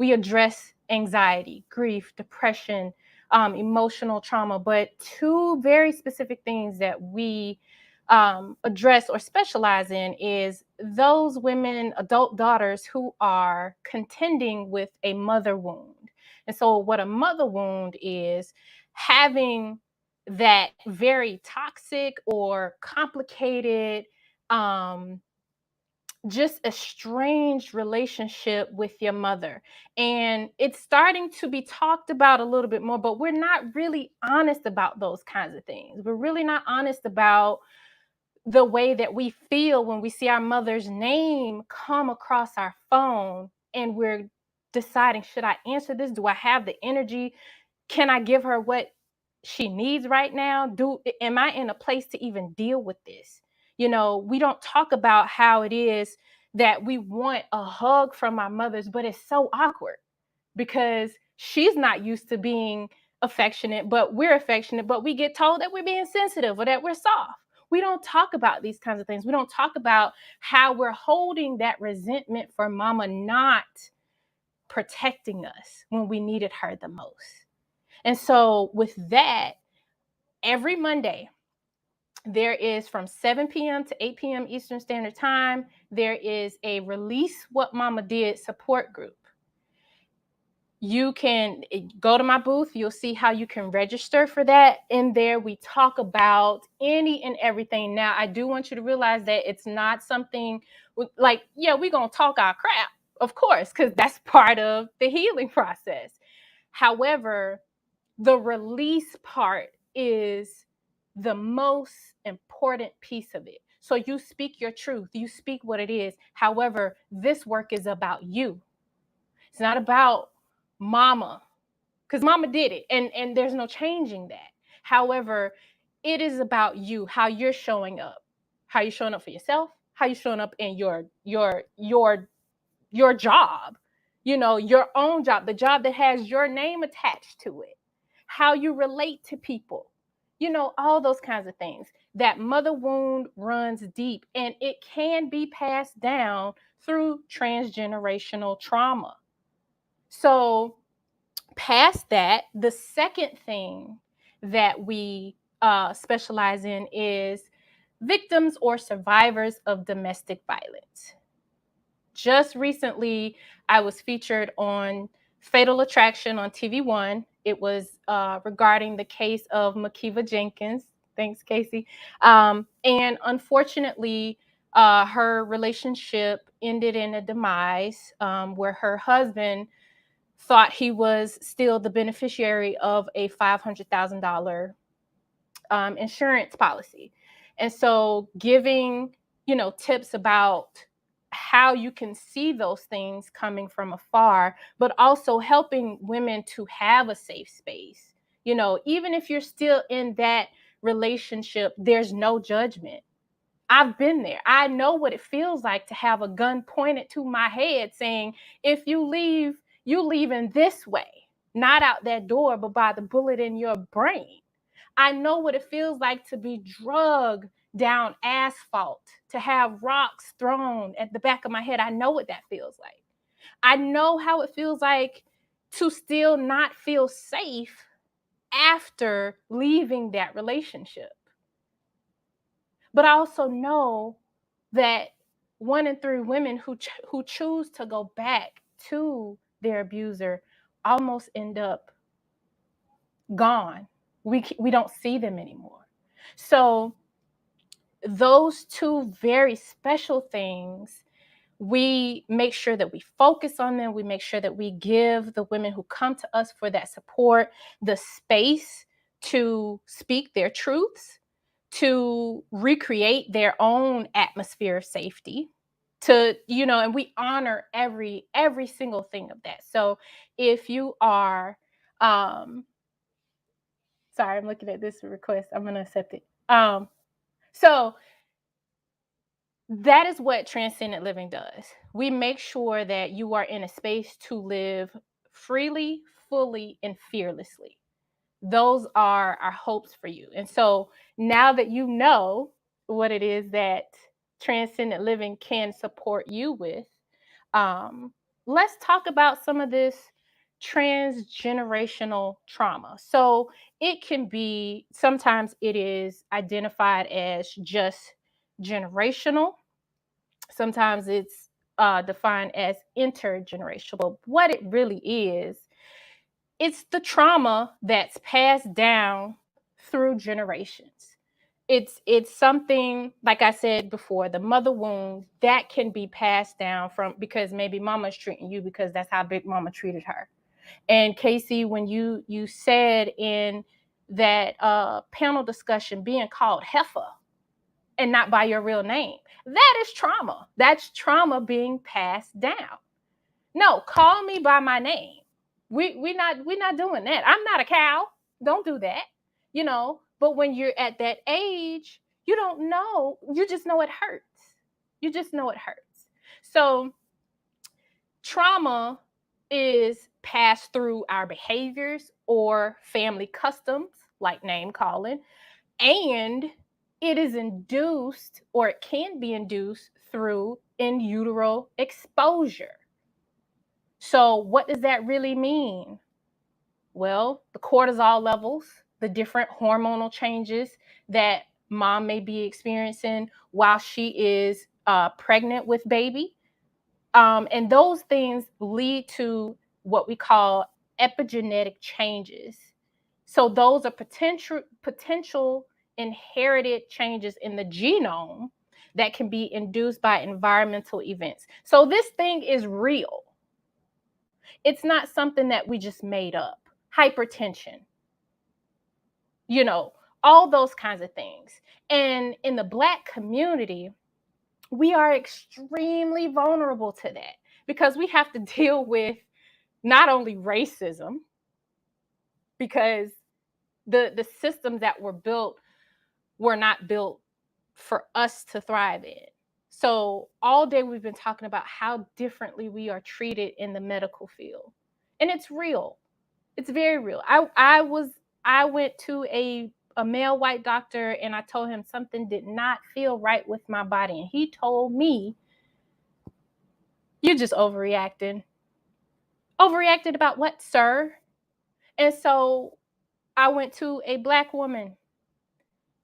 address anxiety, grief, depression, emotional trauma, but two very specific things that we address or specialize in is those women, adult daughters who are contending with a mother wound. And so what a mother wound is, having that very toxic or complicated, just a strange relationship with your mother. And it's starting to be talked about a little bit more, but we're not really honest about those kinds of things. We're really not honest about the way that we feel when we see our mother's name come across our phone and we're deciding, should I answer this? Do I have the energy? Can I give her what she needs right now? Am I in a place to even deal with this? You know, we don't talk about how it is that we want a hug from our mothers, but it's so awkward because she's not used to being affectionate, but we're affectionate, but we get told that we're being sensitive or that we're soft. We don't talk about these kinds of things. We don't talk about how we're holding that resentment for mama not protecting us when we needed her the most. And so with that, every Monday, there is from 7 p.m. to 8 p.m. Eastern Standard Time, there is a Release What Mama Did support group. You can go to my booth. You'll see how you can register for that. In there, we talk about any and everything. Now, I do want you to realize that it's not something like, yeah, we're going to talk our crap, of course, because that's part of the healing process. However, the release part is the most important piece of it. So you speak your truth. You speak what it is. However, this work is about you. It's not about mama, because mama did it, and there's no changing that. However, it is about you, how you're showing up for yourself, how you're showing up in your job, you know, your own job, the job that has your name attached to it, how you relate to people, you know, all those kinds of things. That mother wound runs deep, and it can be passed down through transgenerational trauma. So past that, the second thing that we specialize in is victims or survivors of domestic violence. Just recently, I was featured on Fatal Attraction on TV One. It was regarding the case of Makiva Jenkins. Thanks, Casey. And unfortunately, her relationship ended in a demise where her husband thought he was still the beneficiary of a $500,000 insurance policy. And so giving, you know, tips about how you can see those things coming from afar, but also helping women to have a safe space, You know, even if you're still in that relationship, there's no judgment. I've been there. I know what it feels like to have a gun pointed to my head saying, if you leave, you leave in this way, not out that door, but by the bullet in your brain. I know what it feels like to be drugged down asphalt, to have rocks thrown at the back of my head. I know what that feels like. I know how it feels like to still not feel safe after leaving that relationship. But I also know that 1 in 3 women who choose to go back to their abuser almost end up gone. We don't see them anymore. So those two very special things, we make sure that we focus on them. We make sure that we give the women who come to us for that support the space to speak their truths, to recreate their own atmosphere of safety, to, you know, and we honor every single thing of that. So if you are sorry, I'm looking at this request, I'm going to accept it. So that is what Transcendent Living does. We make sure that you are in a space to live freely, fully, and fearlessly. Those are our hopes for you. And so now that you know what it is that Transcendent Living can support you with, let's talk about some of this transgenerational trauma. So it can be, sometimes it is identified as just generational. Sometimes it's defined as intergenerational. But what it really is, it's the trauma that's passed down through generations. It's something, like I said before, the mother wound that can be passed down from, because maybe mama's treating you because that's how big mama treated her. And Casey, when you said in that panel discussion being called heifer and not by your real name, that is trauma. That's trauma being passed down. No, call me by my name. We're not doing that. I'm not a cow. Don't do that. You know, but when you're at that age, you don't know. You just know it hurts. You just know it hurts. So trauma is passed through our behaviors or family customs, like name calling, and it is induced, or it can be induced, through in utero exposure. So what does that really mean? Well, the cortisol levels, the different hormonal changes that mom may be experiencing while she is pregnant with baby. And those things lead to what we call epigenetic changes. So those are potential inherited changes in the genome that can be induced by environmental events. So this thing is real. It's not something that we just made up. Hypertension, you know, all those kinds of things. And in the Black community, we are extremely vulnerable to that because we have to deal with not only racism, because the systems that were built were not built for us to thrive in. So all day we've been talking about how differently we are treated in the medical field. And it's real. It's very real. I went to a male white doctor and I told him something did not feel right with my body. And he told me, "You're just overreacting." Overreacted about what, sir? And so I went to a Black woman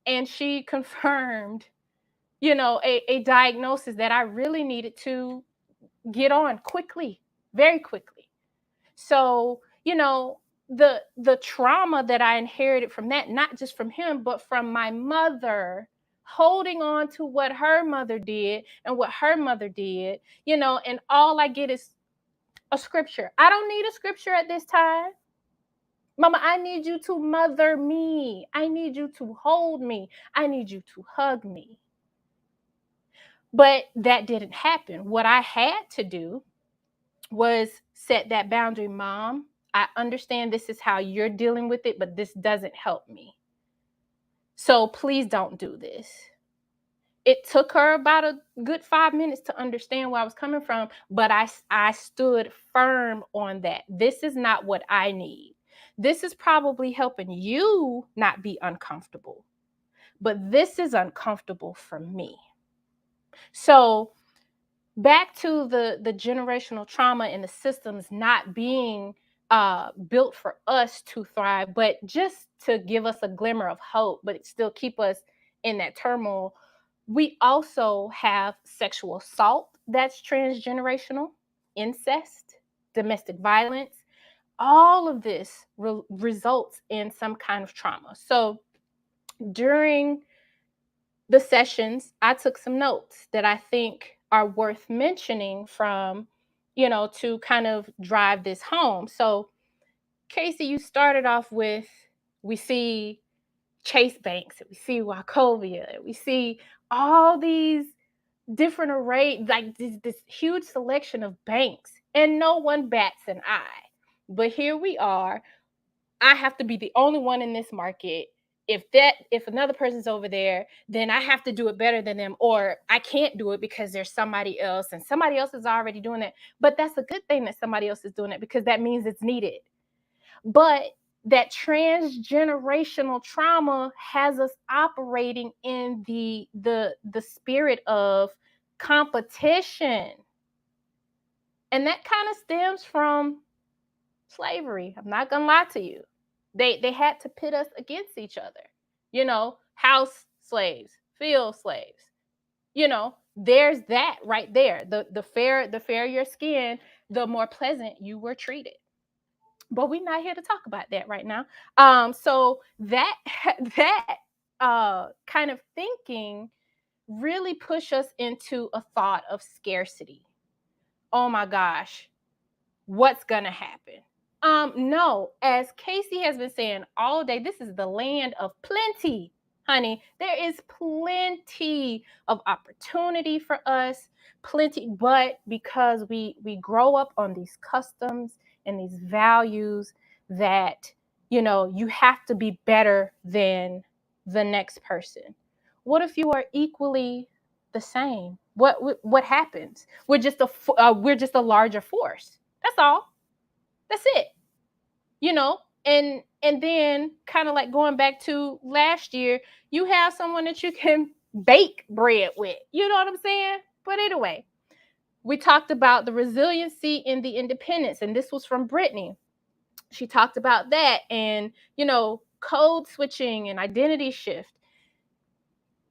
and she confirmed, you know, a diagnosis that I really needed to get on quickly, very quickly. So, you know, the trauma that I inherited from that, not just from him, but from my mother, holding on to what her mother did and what her mother did, you know, and all I get is a scripture. I don't need a scripture at this time. Mama, I need you to mother me. I need you to hold me. I need you to hug me. But that didn't happen. What I had to do was set that boundary. Mom, I understand this is how you're dealing with it, but this doesn't help me. So please don't do this. It took her about a good 5 minutes to understand where I was coming from, but I stood firm on that. This is not what I need. This is probably helping you not be uncomfortable, but this is uncomfortable for me. So back to the generational trauma and the systems not being built for us to thrive, but just to give us a glimmer of hope, but it still keep us in that turmoil. We also have sexual assault that's transgenerational, incest, domestic violence. All of this results in some kind of trauma. So during the sessions, I took some notes that I think are worth mentioning from, to kind of drive this home. So, Casey, you started off with, we see Chase Banks, and we see Wachovia, and we see all these different array, like this huge selection of banks, and no one bats an eye. But here we are. I have to be the only one in this market. If another person's over there, then I have to do it better than them, or I can't do it because there's somebody else and somebody else is already doing it. But that's a good thing that somebody else is doing it, because that means it's needed. But that transgenerational trauma has us operating in the spirit of competition. And that kind of stems from slavery. I'm not gonna lie to you. They had to pit us against each other. House slaves, field slaves. There's that right there. The fairer your skin, the more pleasant you were treated. But we're not here to talk about that right now. So that kind of thinking really push us into a thought of scarcity. Oh my gosh, what's gonna happen? No, as Casey has been saying all day, this is the land of plenty, honey. There is plenty of opportunity for us, plenty, but because we grow up on these customs and these values that, you have to be better than the next person. What if you are equally the same? What happens? We're just a larger force. That's all. That's it. And then kind of like going back to last year, you have someone that you can bake bread with. You know what I'm saying? But anyway, we talked about the resiliency in the independence, and this was from Brittany. She talked about that, and code switching and identity shift.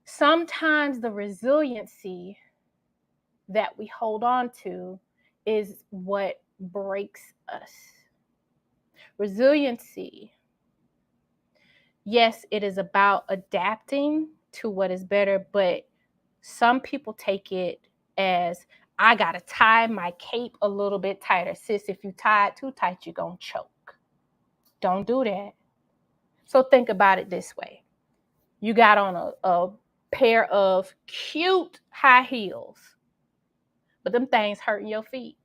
Sometimes the resiliency that we hold on to is what breaks us. Resiliency, yes, it is about adapting to what is better, but some people take it as, I gotta tie my cape a little bit tighter. Sis, if you tie it too tight, you're gonna choke. Don't do that. So think about it this way. You got on a pair of cute high heels, but them things hurting your feet.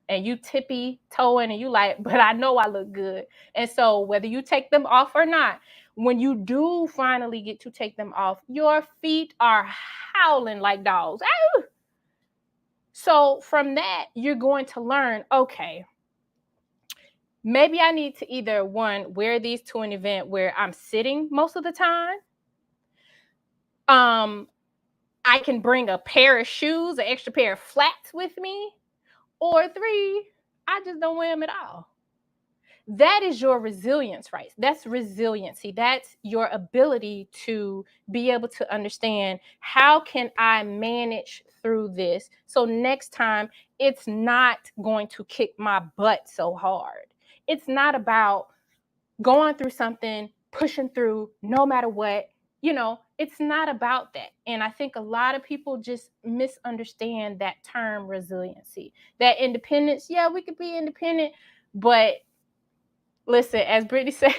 And you tippy toeing and you like, but I know I look good. And so whether you take them off or not, when you do finally get to take them off, your feet are howling like dogs. Ow! So from that, you're going to learn, okay, maybe I need to either, one, wear these to an event where I'm sitting most of the time. I can bring a pair of shoes, an extra pair of flats with me. Or 3, I just don't wear them at all. That is your resilience, right? That's resiliency. That's your ability to be able to understand, how can I manage through this so next time it's not going to kick my butt so hard. It's not about going through something, pushing through no matter what. It's not about that. And I think a lot of people just misunderstand that term resiliency. That independence, yeah, we could be independent, but listen, as Brittany said,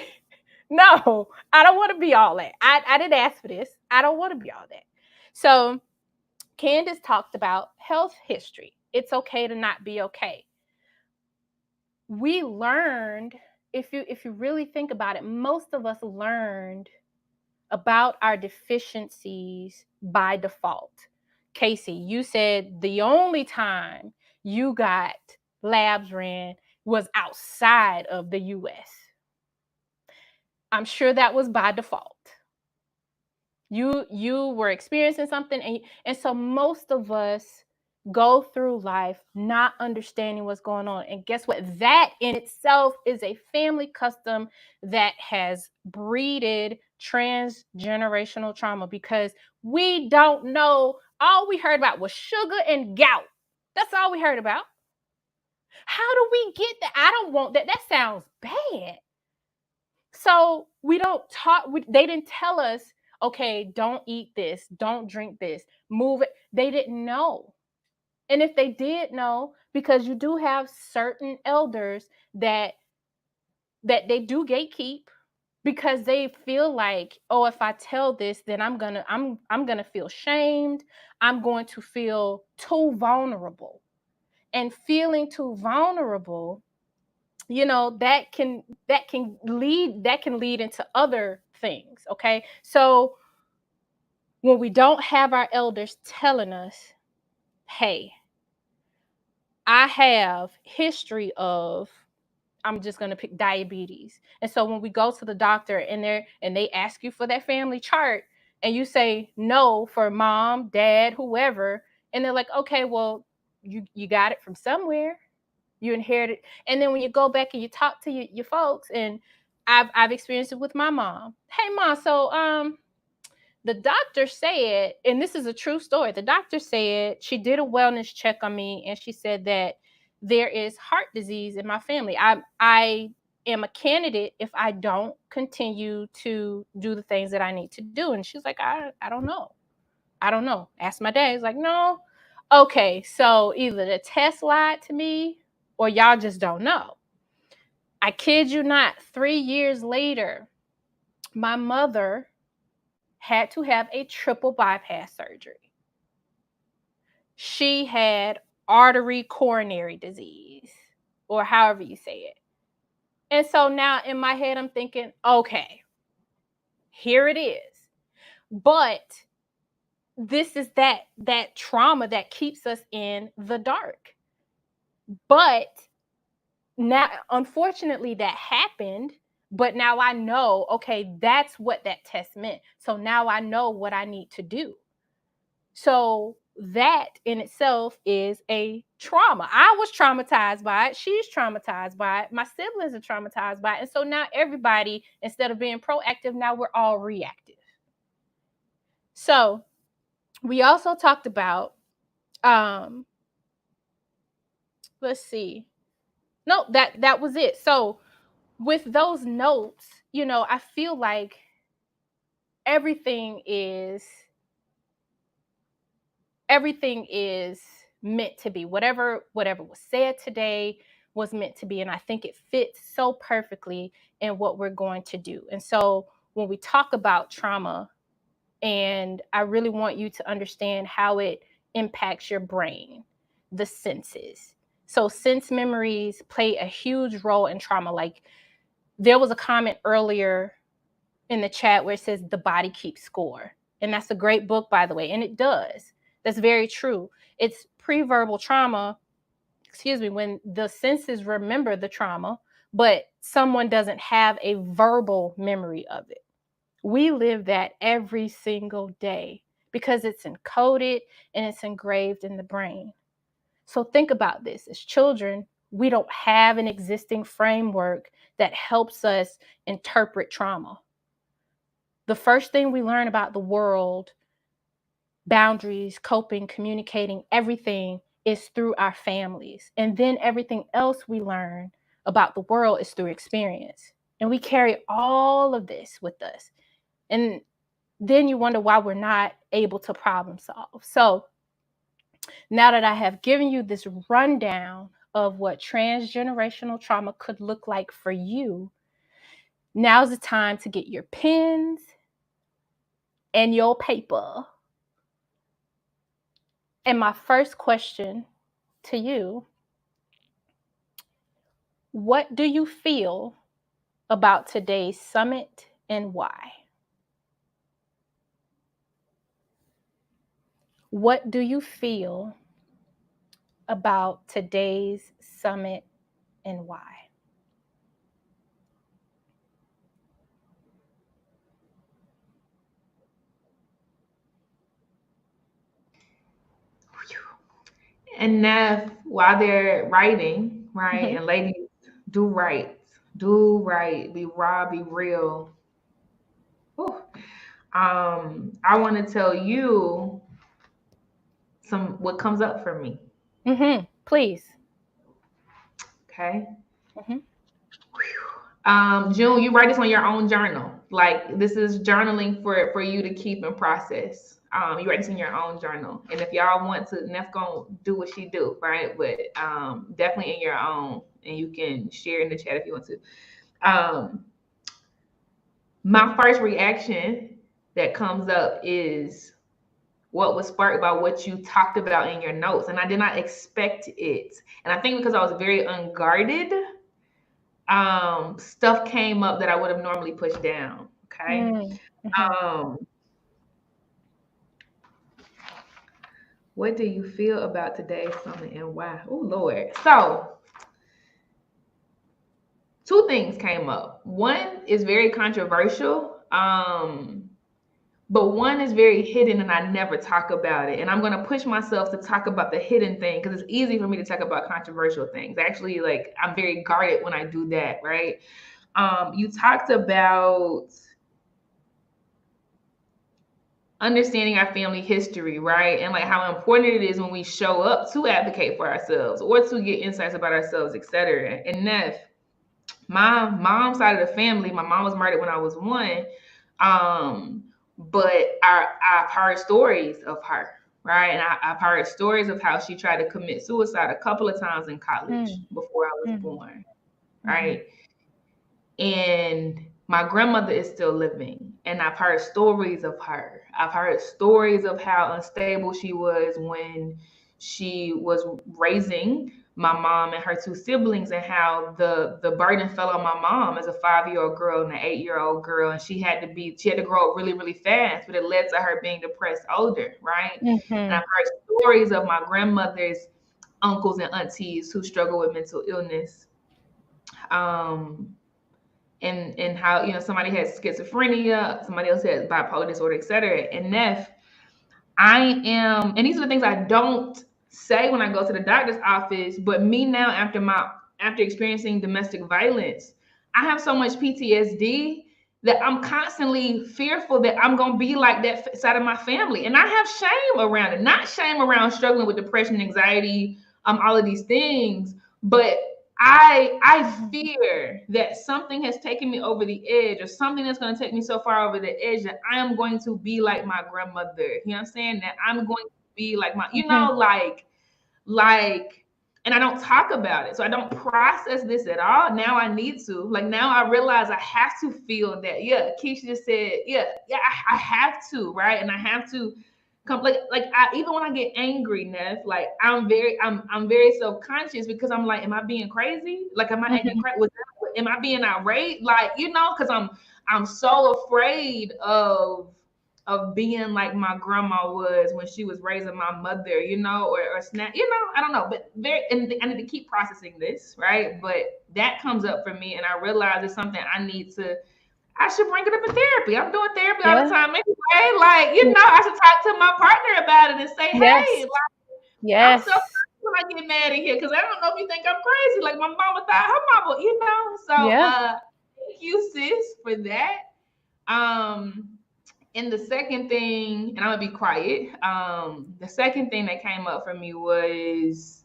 no, I don't want to be all that. I didn't ask for this. I don't want to be all that. So Candace talked about health history. It's okay to not be okay. we learned, if you really think about it, most of us learned about our deficiencies by default. Casey, you said the only time you got labs ran was outside of the US. I'm sure that was by default. You were experiencing something, and so most of us go through life not understanding what's going on. And guess what? That in itself is a family custom that has breeded transgenerational trauma, because we don't know. All we heard about was sugar and gout. That's all we heard about. How do we get that? I don't want that. That sounds bad. So we don't talk. They didn't tell us, okay, don't eat this, don't drink this, move it. They didn't know. And if they did know, because you do have certain elders that they do gatekeep, because they feel like, oh, if I tell this, then I'm gonna feel shamed. I'm going to feel too vulnerable. And feeling too vulnerable, that can lead into other things. Okay, so when we don't have our elders telling us, hey, I have history of, I'm just going to pick diabetes, and so when we go to the doctor and they ask you for that family chart, and you say no for mom, dad, whoever, and they're like, okay, well, you got it from somewhere. You inherit it. And then when you go back and you talk to your folks, and I've experienced it with my mom. Hey, mom, so the doctor said, and this is a true story, the doctor said she did a wellness check on me, and she said that there is heart disease in my family. I am a candidate if I don't continue to do the things that I need to do. And she's like, I don't know. I don't know. Ask my dad. He's like, no. Okay, so either the test lied to me or y'all just don't know. I kid you not, 3 years later, my mother had to have a triple bypass surgery. She had artery coronary disease, or however you say it. And so now in my head, I'm thinking, okay, here it is. But this is that trauma that keeps us in the dark. But now, unfortunately, that happened. But now I know, okay, that's what that test meant. So now I know what I need to do. So that in itself is a trauma. I was traumatized by it. She's traumatized by it. My siblings are traumatized by it. And so now everybody, instead of being proactive, now we're all reactive. So we also talked about, let's see. No, that was it. So with those notes, I feel like everything is meant to be. Whatever was said today was meant to be, and I think it fits so perfectly in what we're going to do. And so when we talk about trauma, and I really want you to understand how it impacts your brain, the senses. So sense memories play a huge role in trauma. Like, there was a comment earlier in the chat where it says the body keeps score. And that's a great book, by the way. And it does. That's very true. It's pre-verbal trauma, when the senses remember the trauma, but someone doesn't have a verbal memory of it. We live that every single day because it's encoded and it's engraved in the brain. So think about this. As children, we don't have an existing framework that helps us interpret trauma. The first thing we learn about the world, boundaries, coping, communicating, everything is through our families. And then everything else we learn about the world is through experience. And we carry all of this with us. And then you wonder why we're not able to problem solve. So now that I have given you this rundown of what transgenerational trauma could look like for you, now's the time to get your pens and your paper. And my first question to you, What do you feel about today's summit and why? What do you feel about today's summit and why? And Neff, while they're writing, right, and ladies, do right, be raw, be real. Whew. I want to tell you what comes up for me. Please. Okay. Mhm. June, you write this on your own journal. Like, this is journaling for you to keep and process. You write this in your own journal. And if y'all want to, Neff gonna do what she do, right? But definitely in your own, and you can share in the chat if you want to. My first reaction that comes up is what was sparked by what you talked about in your notes. And I did not expect it. And I think because I was very unguarded, stuff came up that I would have normally pushed down. Okay. What do you feel about today's summit and why? Oh, Lord. So, two things came up. One is very controversial, but one is very hidden and I never talk about it. And I'm going to push myself to talk about the hidden thing because it's easy for me to talk about controversial things. Actually, like, I'm very guarded when I do that, right? You talked about understanding our family history, right? And like how important it is when we show up to advocate for ourselves or to get insights about ourselves, etc. And Neff, my mom's side of the family, my mom was murdered when I was 1. But I've heard stories of her, right? And I've heard stories of how she tried to commit suicide a couple of times in college before I was born, right? And my grandmother is still living, and I've heard stories of her. I've heard stories of how unstable she was when she was raising my mom and her 2 siblings, and how the burden fell on my mom as a 5-year-old girl and an 8-year-old girl, and she had to grow up really, really fast, but it led to her being depressed older, right? And I've heard stories of my grandmother's uncles and aunties who struggle with mental illness. And how, you know, somebody has schizophrenia, somebody else has bipolar disorder, etc. And Neff, and these are the things I don't say when I go to the doctor's office, but me now after experiencing domestic violence, I have so much PTSD that I'm constantly fearful that I'm going to be like that side of my family. And I have shame around it, not shame around struggling with depression, anxiety, all of these things, but I fear that something has taken me over the edge, or something that's going to take me so far over the edge that I am going to be like my grandmother. You know what I'm saying? That I'm going to be like my, you know, like, and I don't talk about it. So I don't process this at all. Now I need to. Like, now I realize I have to feel that. Yeah, Keisha just said, I have to, right? And I have to come, even when I get angry, Neff, like I'm very self-conscious because I'm like, am I being crazy? Like, am I acting crazy? Am I being irate? Like, you know, because I'm so afraid of being like my grandma was when she was raising my mother, you know, or snap, you know, I don't know, but I need to keep processing this, right? But that comes up for me, and I realize it's something I should bring it up in therapy. I'm doing therapy all the time anyway. Like, you know, I should talk to my partner about it and say, hey, like, I'm so when I get mad in here because I don't know if you think I'm crazy. Like my mama thought her mama, you know. So thank you, sis, for that. And the second thing, and I'm gonna be quiet. The second thing that came up for me was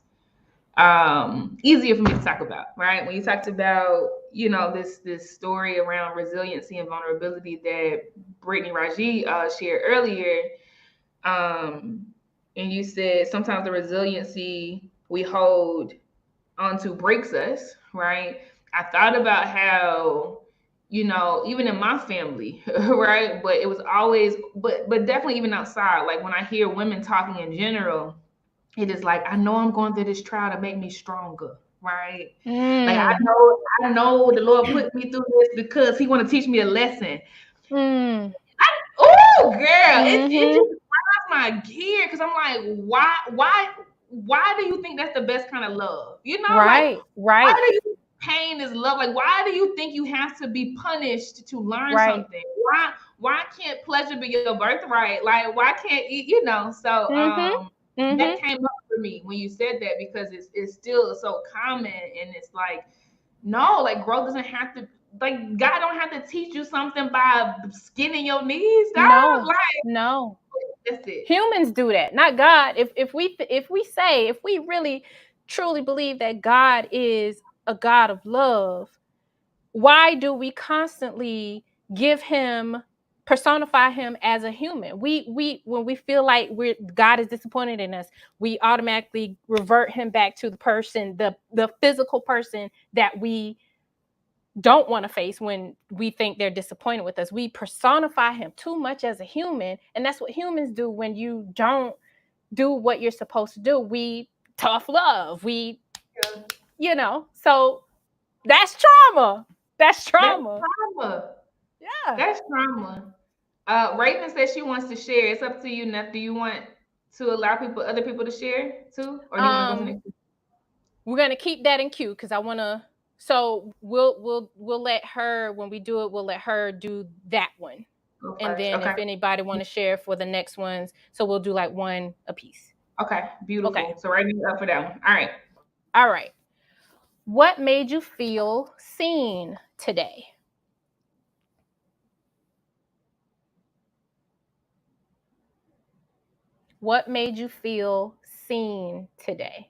easier for me to talk about, right? When you talked about, you know, this story around resiliency and vulnerability that Brittany Raji shared earlier, and you said sometimes the resiliency we hold onto breaks us, right? I thought about how, you know, even in my family, right? But it was always, but definitely even outside, like when I hear women talking in general, it is like, I know I'm going through this trial to make me stronger, right? Like I know the Lord put me through this because He want to teach me a lesson. Oh, girl, it just grinds my gear because I'm like, why do you think that's the best kind of love? You know, Right. why do you think pain is love? Like, why do you think you have to be punished to learn something? Why can't pleasure be your birthright? Like, why can't you know? So that came up for me when you said that because it's still so common and it's like, no, like growth doesn't have to. Like God don't have to teach you something by skinning your knees. God, No. That's it. Humans do that, not God. If we really truly believe that God is a God of love, why do we constantly personify him as a human? We when we feel like God is disappointed in us, we automatically revert him back to the person, the physical person that we don't want to face when we think they're disappointed with us. We personify him too much as a human, and that's what humans do when you don't do what you're supposed to do. We tough love. So that's trauma. That's trauma. Yeah. That's trauma. Raven says she wants to share. It's up to you, Neff. Do you want to allow other people to share too? Or do you want to go to the next? We're gonna keep that in queue because I wanna. So we'll let her, when we do it, we'll let her do that one. And then if anybody want to share for the next ones, so we'll do like one a piece. Okay, beautiful. Okay. So Raven's up for that one. All right. What made you feel seen today? What made you feel seen today?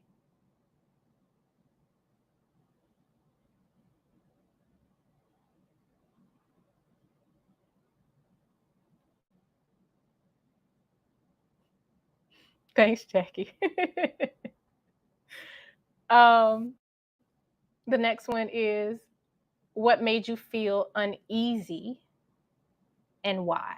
Thanks, Jackie. The next one is, what made you feel uneasy and why?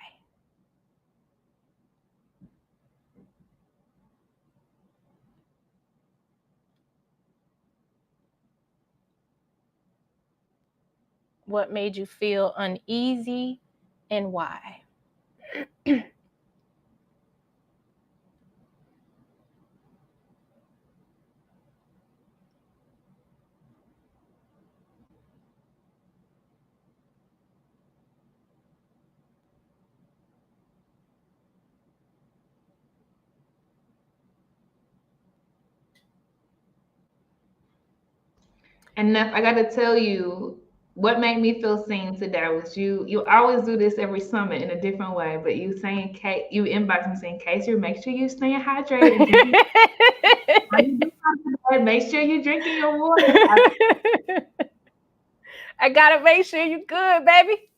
What made you feel uneasy and why? And Neff, I got to tell you, what made me feel seen today was you always do this every summit in a different way, but you saying, you inbox me saying, Casey, make sure you stay hydrated. Make sure you're drinking your water. I gotta make sure you're good, baby.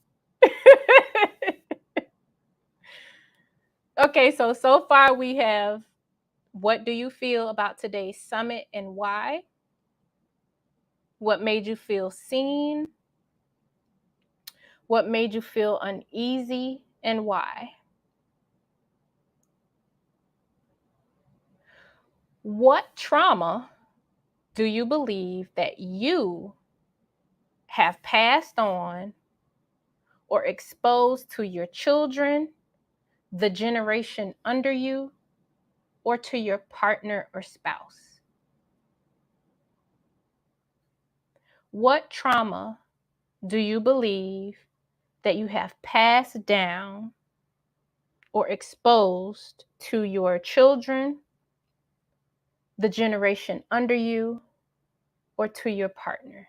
Okay, so far we have, what do you feel about today's summit and why? What made you feel seen? What made you feel uneasy and why? What trauma do you believe that you have passed on or exposed to your children, the generation under you, or to your partner or spouse? What trauma do you believe that you have passed down or exposed to your children, the generation under you, or to your partner?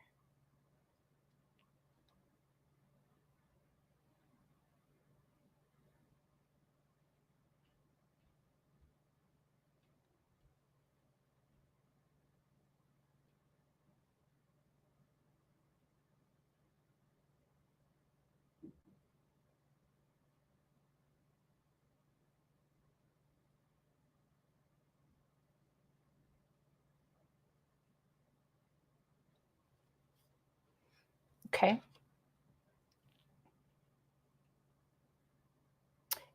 Okay.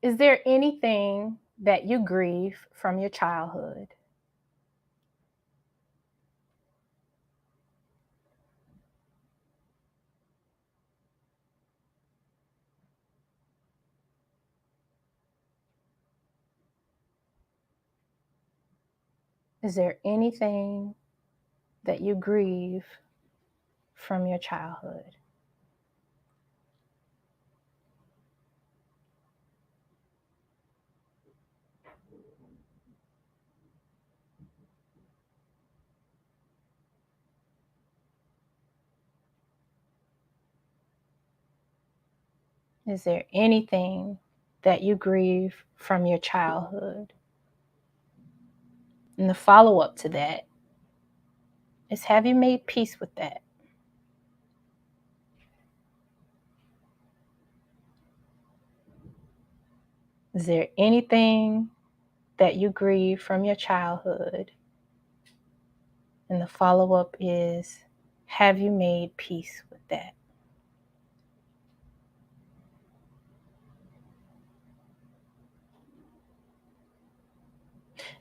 Is there anything that you grieve from your childhood? Is there anything that you grieve from your childhood? Is there anything that you grieve from your childhood? And the follow-up to that is, have you made peace with that? Is there anything that you grieve from your childhood? And the follow-up is, have you made peace with that?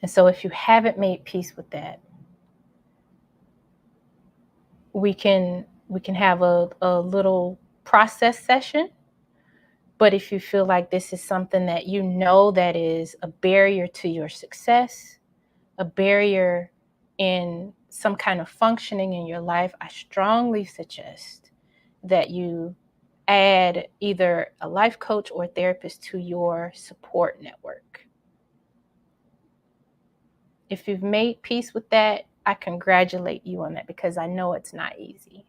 And so if you haven't made peace with that, we can have a little process session. But if you feel like this is something that you know that is a barrier to your success, a barrier in some kind of functioning in your life, I strongly suggest that you add either a life coach or therapist to your support network. If you've made peace with that, I congratulate you on that, because I know it's not easy.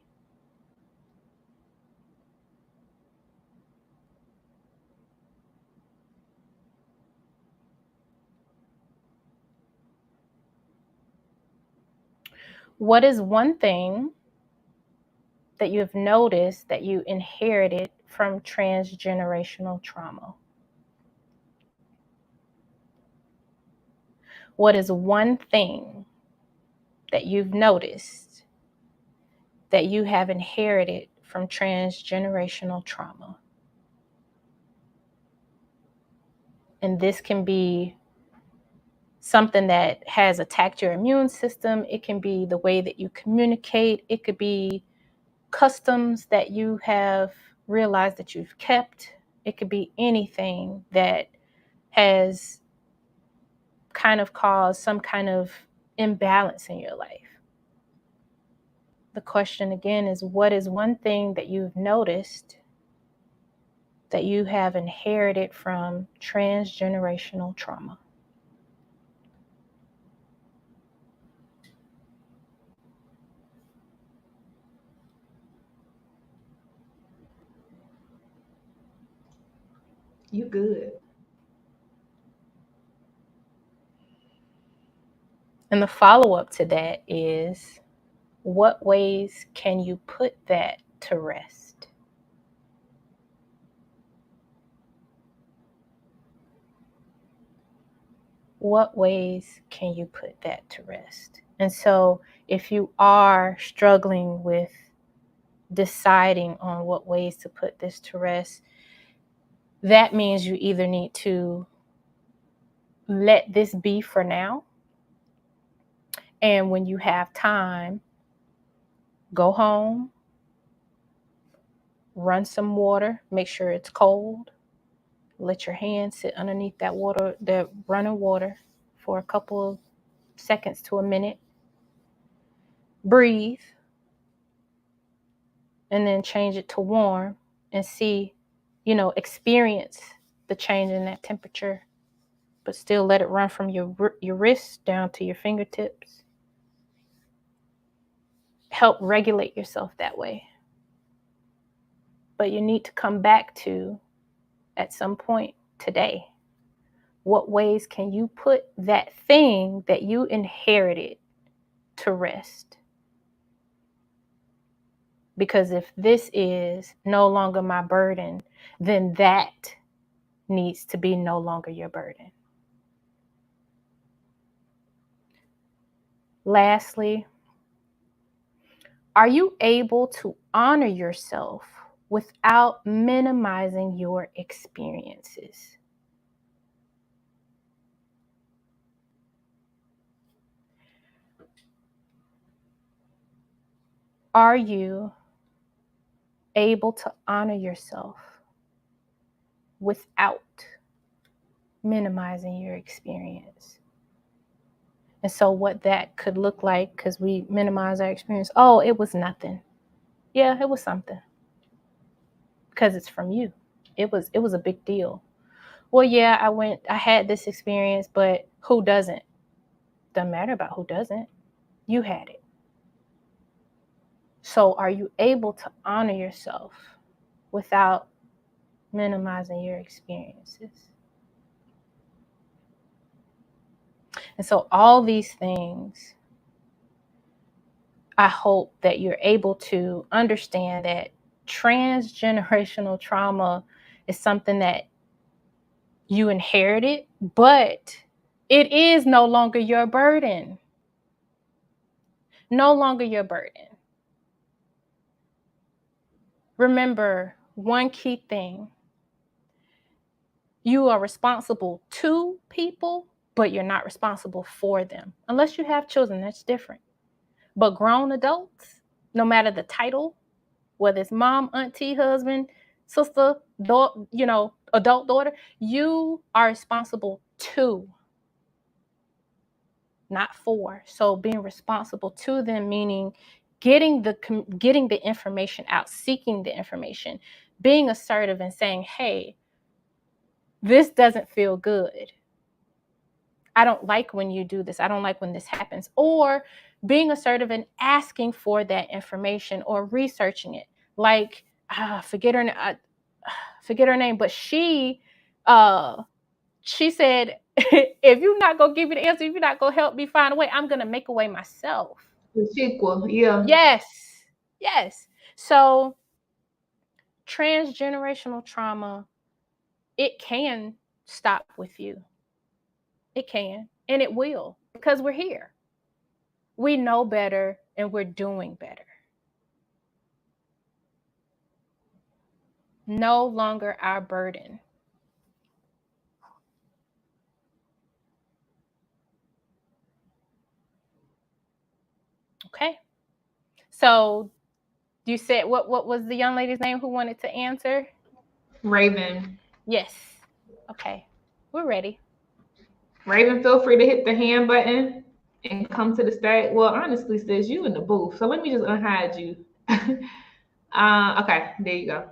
What is one thing that you have noticed that you inherited from transgenerational trauma? What is one thing that you've noticed that you have inherited from transgenerational trauma? And this can be something that has attacked your immune system. It can be the way that you communicate. It could be customs that you have realized that you've kept. It could be anything that has kind of caused some kind of imbalance in your life. The question again is, what is one thing that you've noticed that you have inherited from transgenerational trauma? You good. And the follow-up to that is, what ways can you put that to rest? What ways can you put that to rest? And so if you are struggling with deciding on what ways to put this to rest, that means you either need to let this be for now, and when you have time, go home, run some water, make sure it's cold, let your hand sit underneath that water, that running water, for a couple of seconds to a minute. Breathe, and then change it to warm and see, experience the change in that temperature, but still let it run from your wrists down to your fingertips. Help regulate yourself that way. But you need to come back to, at some point today, what ways can you put that thing that you inherited to rest? Because if this is no longer my burden, then that needs to be no longer your burden. Lastly, are you able to honor yourself without minimizing your experiences? Are you able to honor yourself without minimizing your experience? And so what that could look like, because we minimize our experience, oh, it was nothing. Yeah, it was something. Because it's from you. It was a big deal. Well, yeah, I had this experience, but who doesn't? Doesn't matter about who doesn't. You had it. So are you able to honor yourself without minimizing your experiences? And so all these things, I hope that you're able to understand that transgenerational trauma is something that you inherited, but it is no longer your burden. No longer your burden. Remember one key thing. You are responsible to people, but you're not responsible for them. Unless you have children, that's different. But grown adults, no matter the title, whether it's mom, auntie, husband, sister, adult daughter, you are responsible to, not for. So being responsible to them, meaning getting the information out, seeking the information, being assertive and saying, hey, this doesn't feel good. I don't like when you do this. I don't like when this happens. Or being assertive and asking for that information or researching it. Like, forget her name, but she said, if you're not gonna give me the answer, if you're not gonna help me find a way, I'm gonna make a way myself. The sequel, yeah. Yes. So transgenerational trauma, it can stop with you. It can, and it will, because we're here. We know better and we're doing better. No longer our burden. Okay. So you said, what was the young lady's name who wanted to answer? Raven. Yes. Okay. We're ready. Raven, feel free to hit the hand button and come to the stage. Well, honestly, sis, you in the booth. So let me just unhide you. Okay, there you go.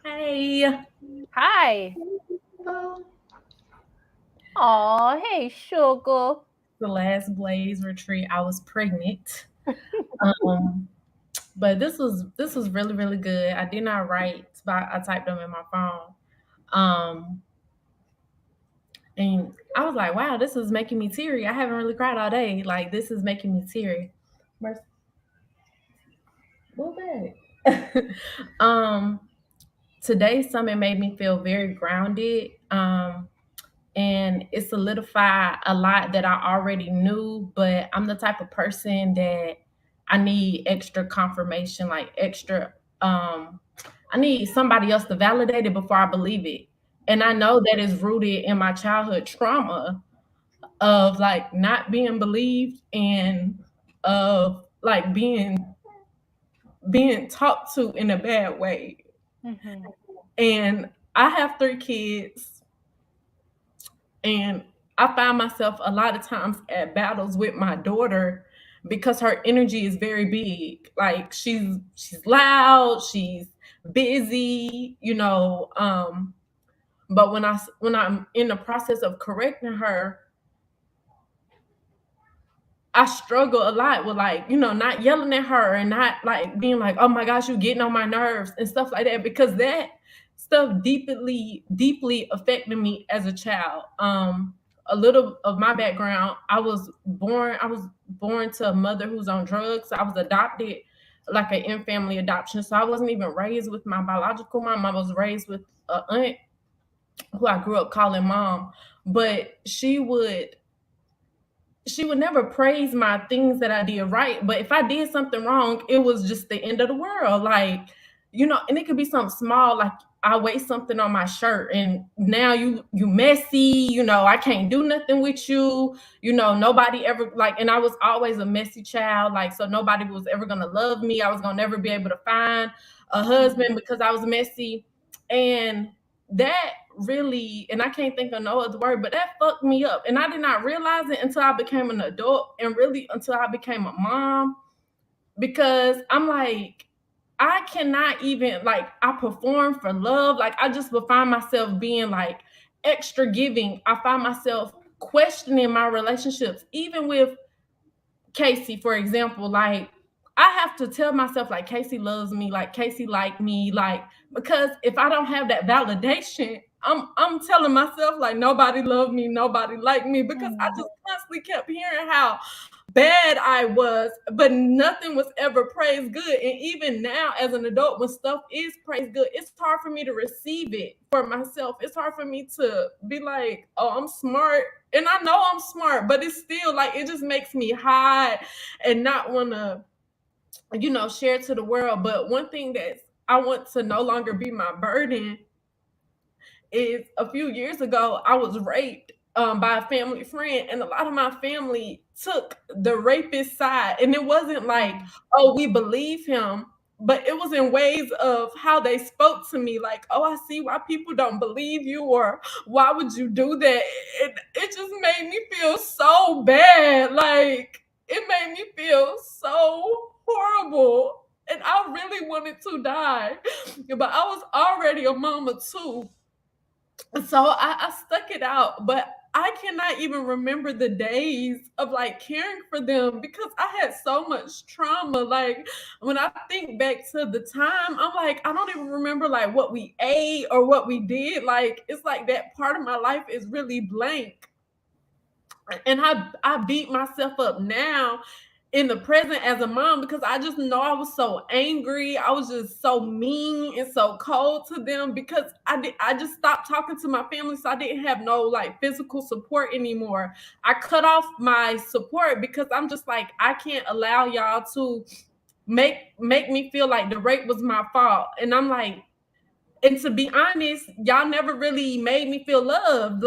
Hey. Hi. Oh, hey, sugar. The last Blaze retreat, I was pregnant. But this was really, really good. I did not write, but I typed them in my phone. And I was like, wow, this is making me teary. I haven't really cried all day. Like, this is making me teary. Move back. Today's summit made me feel very grounded. And it solidified a lot that I already knew, but I'm the type of person that I need extra confirmation, like extra, I need somebody else to validate it before I believe it. And I know that is rooted in my childhood trauma of like not being believed and of like being talked to in a bad way. Mm-hmm. And I have 3 kids, and I find myself a lot of times at battles with my daughter because her energy is very big. Like she's loud, she's busy, but when I'm in the process of correcting her, I struggle a lot with not yelling at her and not like being like, oh my gosh, you're getting on my nerves and stuff like that, because that stuff deeply affected me as a child. A little of my background, I was born to a mother who's on drugs. I was adopted like an in-family adoption. So I wasn't even raised with my biological mom. I was raised with an aunt who I grew up calling mom. But she would never praise my things that I did right. But if I did something wrong, it was just the end of the world. Like, and it could be something small, like I waste something on my shirt and now you messy, I can't do nothing with you, nobody ever and I was always a messy child, so nobody was ever gonna love me. I was gonna never be able to find a husband because I was messy. And that really, and I can't think of no other word, but that fucked me up. And I did not realize it until I became an adult and really until I became a mom, because I'm like, I cannot even I perform for love. I just would find myself being extra giving. I find myself questioning my relationships, even with Casey, for example. I have to tell myself Casey loves me, Casey like me, because if I don't have that validation, I'm telling myself nobody loved me, nobody liked me, because I just constantly kept hearing how bad I was, but nothing was ever praised good. And even now as an adult, when stuff is praised good, it's hard for me to receive it for myself. It's hard for me to be like, oh, I'm smart. And I know I'm smart, but it's still it just makes me hide and not want to, share to the world. But one thing that I want to no longer be my burden is a few years ago, I was raped by a family friend, and a lot of my family took the rapist side. And it wasn't oh, we believe him, but it was in ways of how they spoke to me, oh, I see why people don't believe you, or why would you do that? It just made me feel so bad. It made me feel so horrible. And I really wanted to die. But I was already a mama too. So I stuck it out, but I cannot even remember the days of caring for them because I had so much trauma. When I think back to the time, I'm I don't even remember what we ate or what we did. It's that part of my life is really blank. And I beat myself up now in the present as a mom because I just know I was so angry. I was just so mean and so cold to them because I just stopped talking to my family, so I didn't have no physical support anymore. I cut off my support because I'm just I can't allow y'all to make me feel like the rape was my fault. And I'm and to be honest, y'all never really made me feel loved.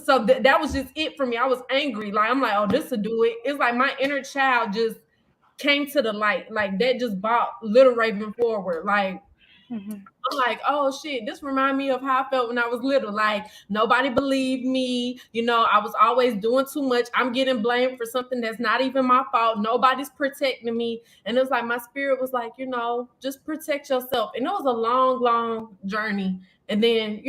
So that was just it for me. I was angry. I'm oh, this will do it. It's my inner child just came to the light. That just brought Little Raven forward. I'm oh shit, this remind me of how I felt when I was little. Nobody believed me. I was always doing too much. I'm getting blamed for something that's not even my fault. Nobody's protecting me. And it was my spirit was just protect yourself. And it was a long, long journey. And then,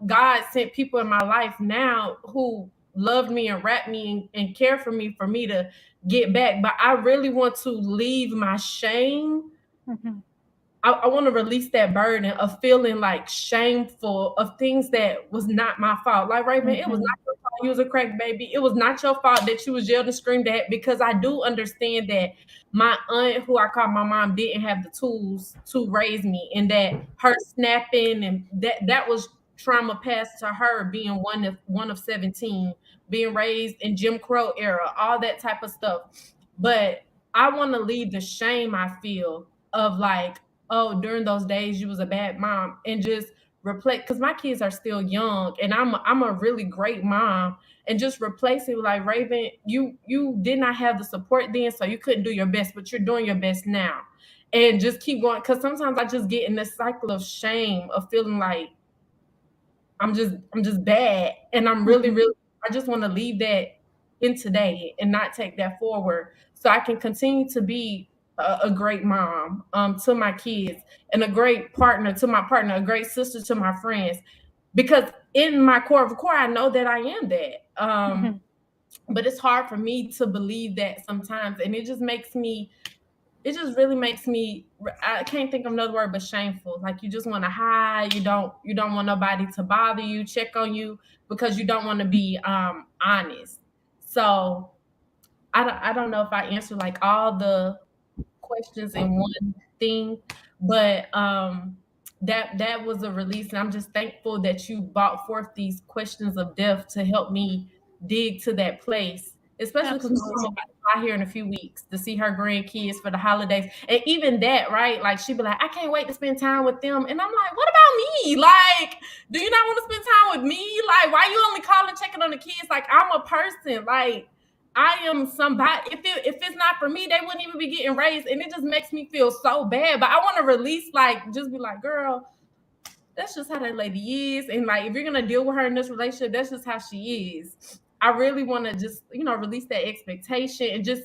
God sent people in my life now who loved me and wrapped me and care for me to get back. But I really want to leave my shame. I want to release that burden of feeling shameful of things that was not my fault. Raven, it was not your fault you was a crack baby. It was not your fault that you was yelled and screamed at, because I do understand that my aunt, who I call my mom, didn't have the tools to raise me, and that her snapping and that was trauma passed to her, being one of 17, being raised in Jim Crow era, all that type of stuff. But I want to leave the shame I feel of oh, during those days you was a bad mom, and just reflect, because my kids are still young and I'm a really great mom, and just replace it with Raven, you did not have the support then, so you couldn't do your best, but you're doing your best now. And just keep going, because sometimes I just get in this cycle of shame of feeling I'm just bad, and I'm really I just want to leave that in today and not take that forward, so I can continue to be a great mom to my kids, and a great partner to my partner, a great sister to my friends, because in my core of core, I know that I am that. But it's hard for me to believe that sometimes, and it just really makes me, I can't think of another word but shameful. You just want to hide. You don't want nobody to bother you, check on you, because you don't want to be honest. So I don't know if I answered all the questions in one thing, but that was a release, and I'm just thankful that you brought forth these questions of death to help me dig to that place, especially because fly here in a few weeks to see her grandkids for the holidays. And even that, right? Like she'd be like, I can't wait to spend time with them. And I'm like, what about me? Like, do you not want to spend time with me? Like, why you only calling, checking on the kids? Like, I'm a person. Like, I am somebody. If it's not for me, they wouldn't even be getting raised. And it just makes me feel so bad. But I want to release, like, just be like, girl, that's just how that lady is. And like, if you're gonna deal with her in this relationship, that's just how she is. I really want to just, release that expectation and just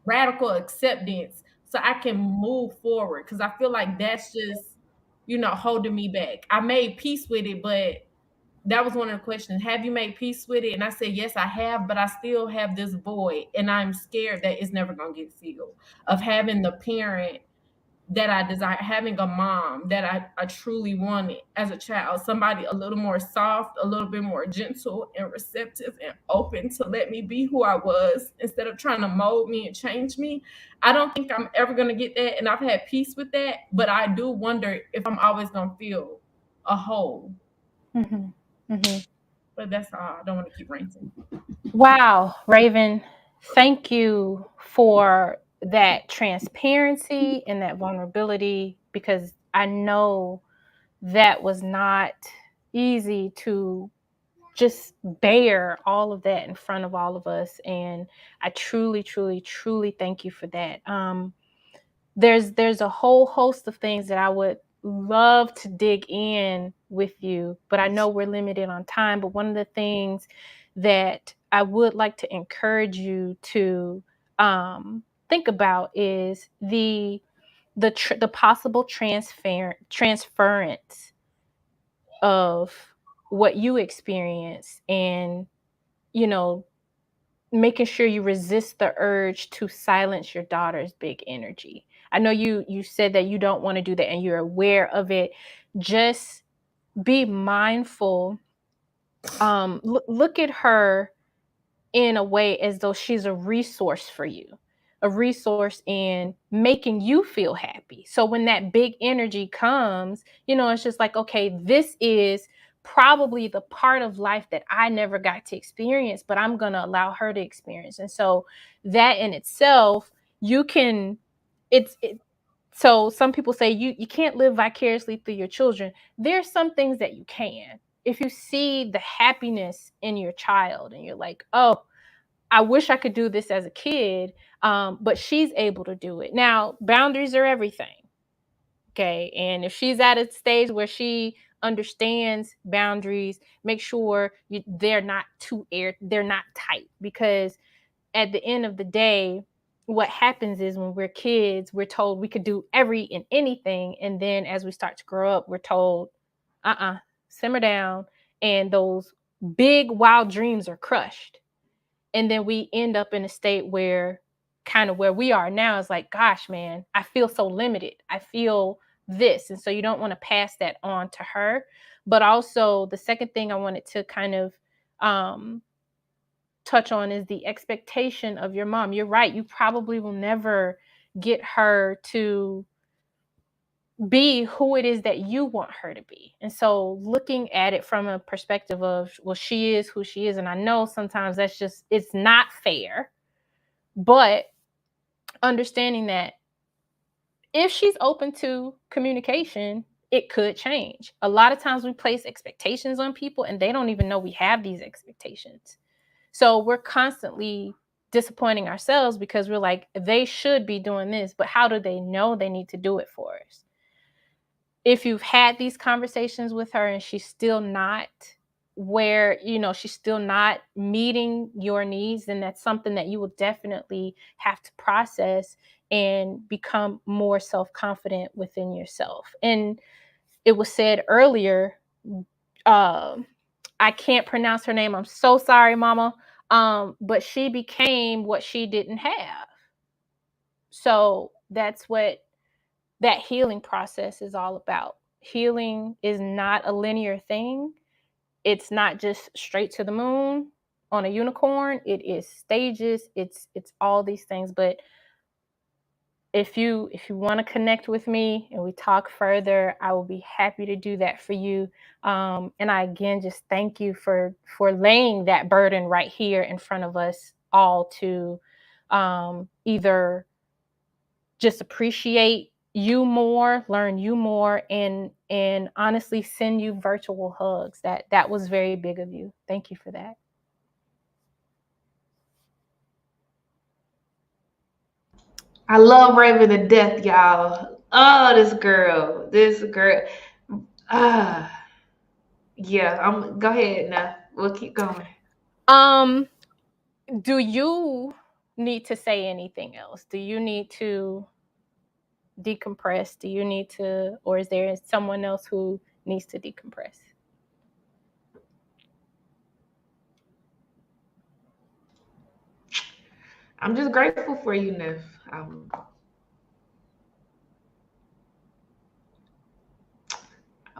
radical acceptance so I can move forward. Cause I feel like that's just, holding me back. I made peace with it, but that was one of the questions. Have you made peace with it? And I said, yes, I have, but I still have this void. And I'm scared that it's never gonna get filled of having the parent that I desire, having a mom that I truly wanted as a child, somebody a little more soft, a little bit more gentle and receptive and open to let me be who I was instead of trying to mold me and change me. I don't think I'm ever going to get that. And I've had peace with that, but I do wonder if I'm always going to feel a whole. But that's all. I don't want to keep ranting. Wow, Raven, thank you for that transparency and that vulnerability, because I know that was not easy to just bear all of that in front of all of us. And I truly, truly, truly thank you for that. There's a whole host of things that I would love to dig in with you, but I know we're limited on time. But one of the things that I would like to encourage you to think about is the possible transference of what you experience, and making sure you resist the urge to silence your daughter's big energy. I know you said that you don't want to do that and you're aware of it. Just be mindful. Look at her in a way as though she's a resource for you, a resource in making you feel happy. So when that big energy comes, it's just like, okay, this is probably the part of life that I never got to experience, but I'm going to allow her to experience. And so that in itself, you can, so some people say you can't live vicariously through your children. There's some things that you can. If you see the happiness in your child and you're like, oh, I wish I could do this as a kid, but she's able to do it. Now, boundaries are everything. Okay. And if she's at a stage where she understands boundaries, make sure they're not they're not tight, because at the end of the day, what happens is when we're kids, we're told we could do every and anything. And then as we start to grow up, we're told, simmer down. And those big, wild dreams are crushed. And then we end up in a state where kind of where we are now is like, gosh, man, I feel so limited. I feel this. And so you don't want to pass that on to her. But also the second thing I wanted to kind of touch on is the expectation of your mom. You're right. You probably will never get her to be who it is that you want her to be. And so looking at it from a perspective of, well, she is who she is. And I know sometimes it's not fair, but understanding that if she's open to communication, it could change. A lot of times we place expectations on people and they don't even know we have these expectations. So we're constantly disappointing ourselves because we're like, they should be doing this, but how do they know they need to do it for us? If you've had these conversations with her and she's still not where, she's still not meeting your needs, then that's something that you will definitely have to process and become more self-confident within yourself. And it was said earlier, I can't pronounce her name. I'm so sorry, Mama. But she became what she didn't have. So that's what that healing process is all about. Healing is not a linear thing. It's not just straight to the moon on a unicorn. It is stages. It's all these things. But if you want to connect with me and we talk further, I will be happy to do that for you. And I again just thank you for laying that burden right here in front of us all to either just appreciate you more, learn you more, and honestly send you virtual hugs. That was very big of you. Thank you for that. I love Raven to death, y'all. Oh, this girl. Yeah, go ahead now. We'll keep going. Do you need to say anything else? Do you need to decompress? Do you need to, or is there someone else who needs to decompress? I'm just grateful for you, Neff. I'm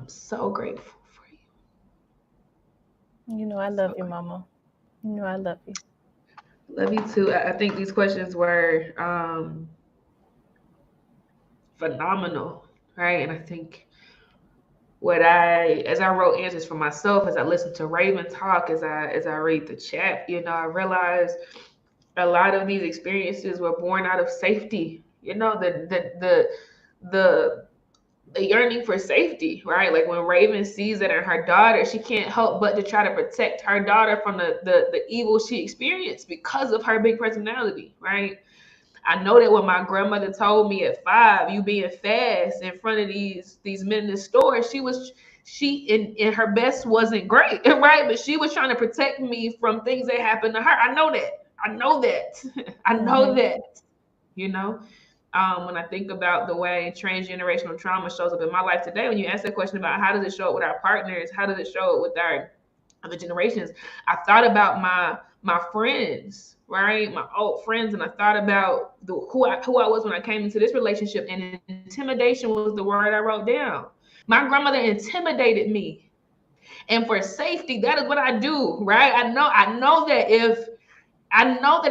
so grateful for you. You know I love you, Mama. You know I love you. Love you too. I think these questions were phenomenal, right? And I think as I wrote answers for myself, as I listened to Raven talk, as I read the chat, I realized a lot of these experiences were born out of safety. The yearning for safety, right? Like when Raven sees it in her daughter, she can't help but to try to protect her daughter from the evil she experienced because of her big personality, right? I know that when my grandmother told me at 5, you being fast in front of these men in the store, she in her best wasn't great, right? But she was trying to protect me from things that happened to her. I know that. I know that. When I think about the way transgenerational trauma shows up in my life today, when you ask that question about how does it show up with our partners, how does it show up with our other generations, I thought about my friends, right? My old friends, and I thought about who I was when I came into this relationship, and intimidation was the word I wrote down. My grandmother intimidated me, and for safety, that is what I do, right? I know that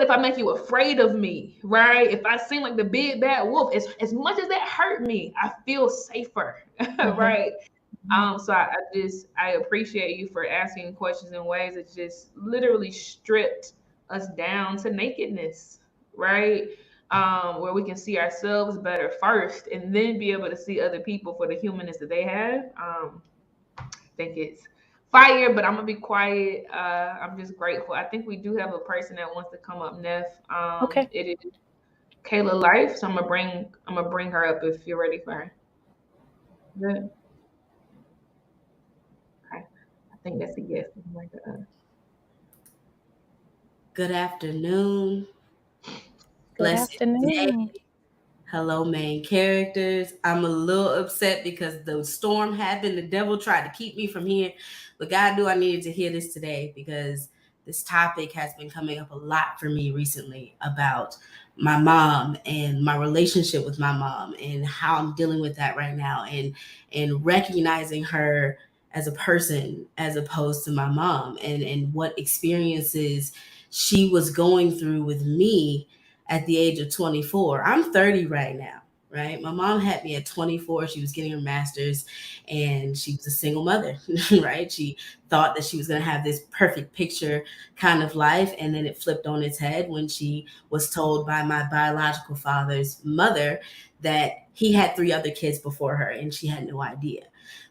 if I make you afraid of me, right? If I seem like the big bad wolf, as much as that hurt me, I feel safer, right? So I appreciate you for asking questions in ways that just literally stripped us down to nakedness, right? Where we can see ourselves better first, and then be able to see other people for the humanness that they have. I think it's fire, but I'm gonna be quiet. I'm just grateful. I think we do have a person that wants to come up, Neff. Okay. It is Kayla Life, so I'm gonna bring her up if you're ready for her. Good. Okay. I think that's a yes. Good afternoon. Good afternoon. Hello, main characters. I'm a little upset because the storm happened. The devil tried to keep me from here. But God knew I needed to hear this today because this topic has been coming up a lot for me recently about my mom and my relationship with my mom and how I'm dealing with that right now, and recognizing her as a person as opposed to my mom, and what experiences she was going through with me at the age of 24. I'm 30 right now, right? My mom had me at 24. She was getting her master's and she was a single mother, right? She thought that she was going to have this perfect picture kind of life. And then it flipped on its head when she was told by my biological father's mother that he had 3 other kids before her and she had no idea.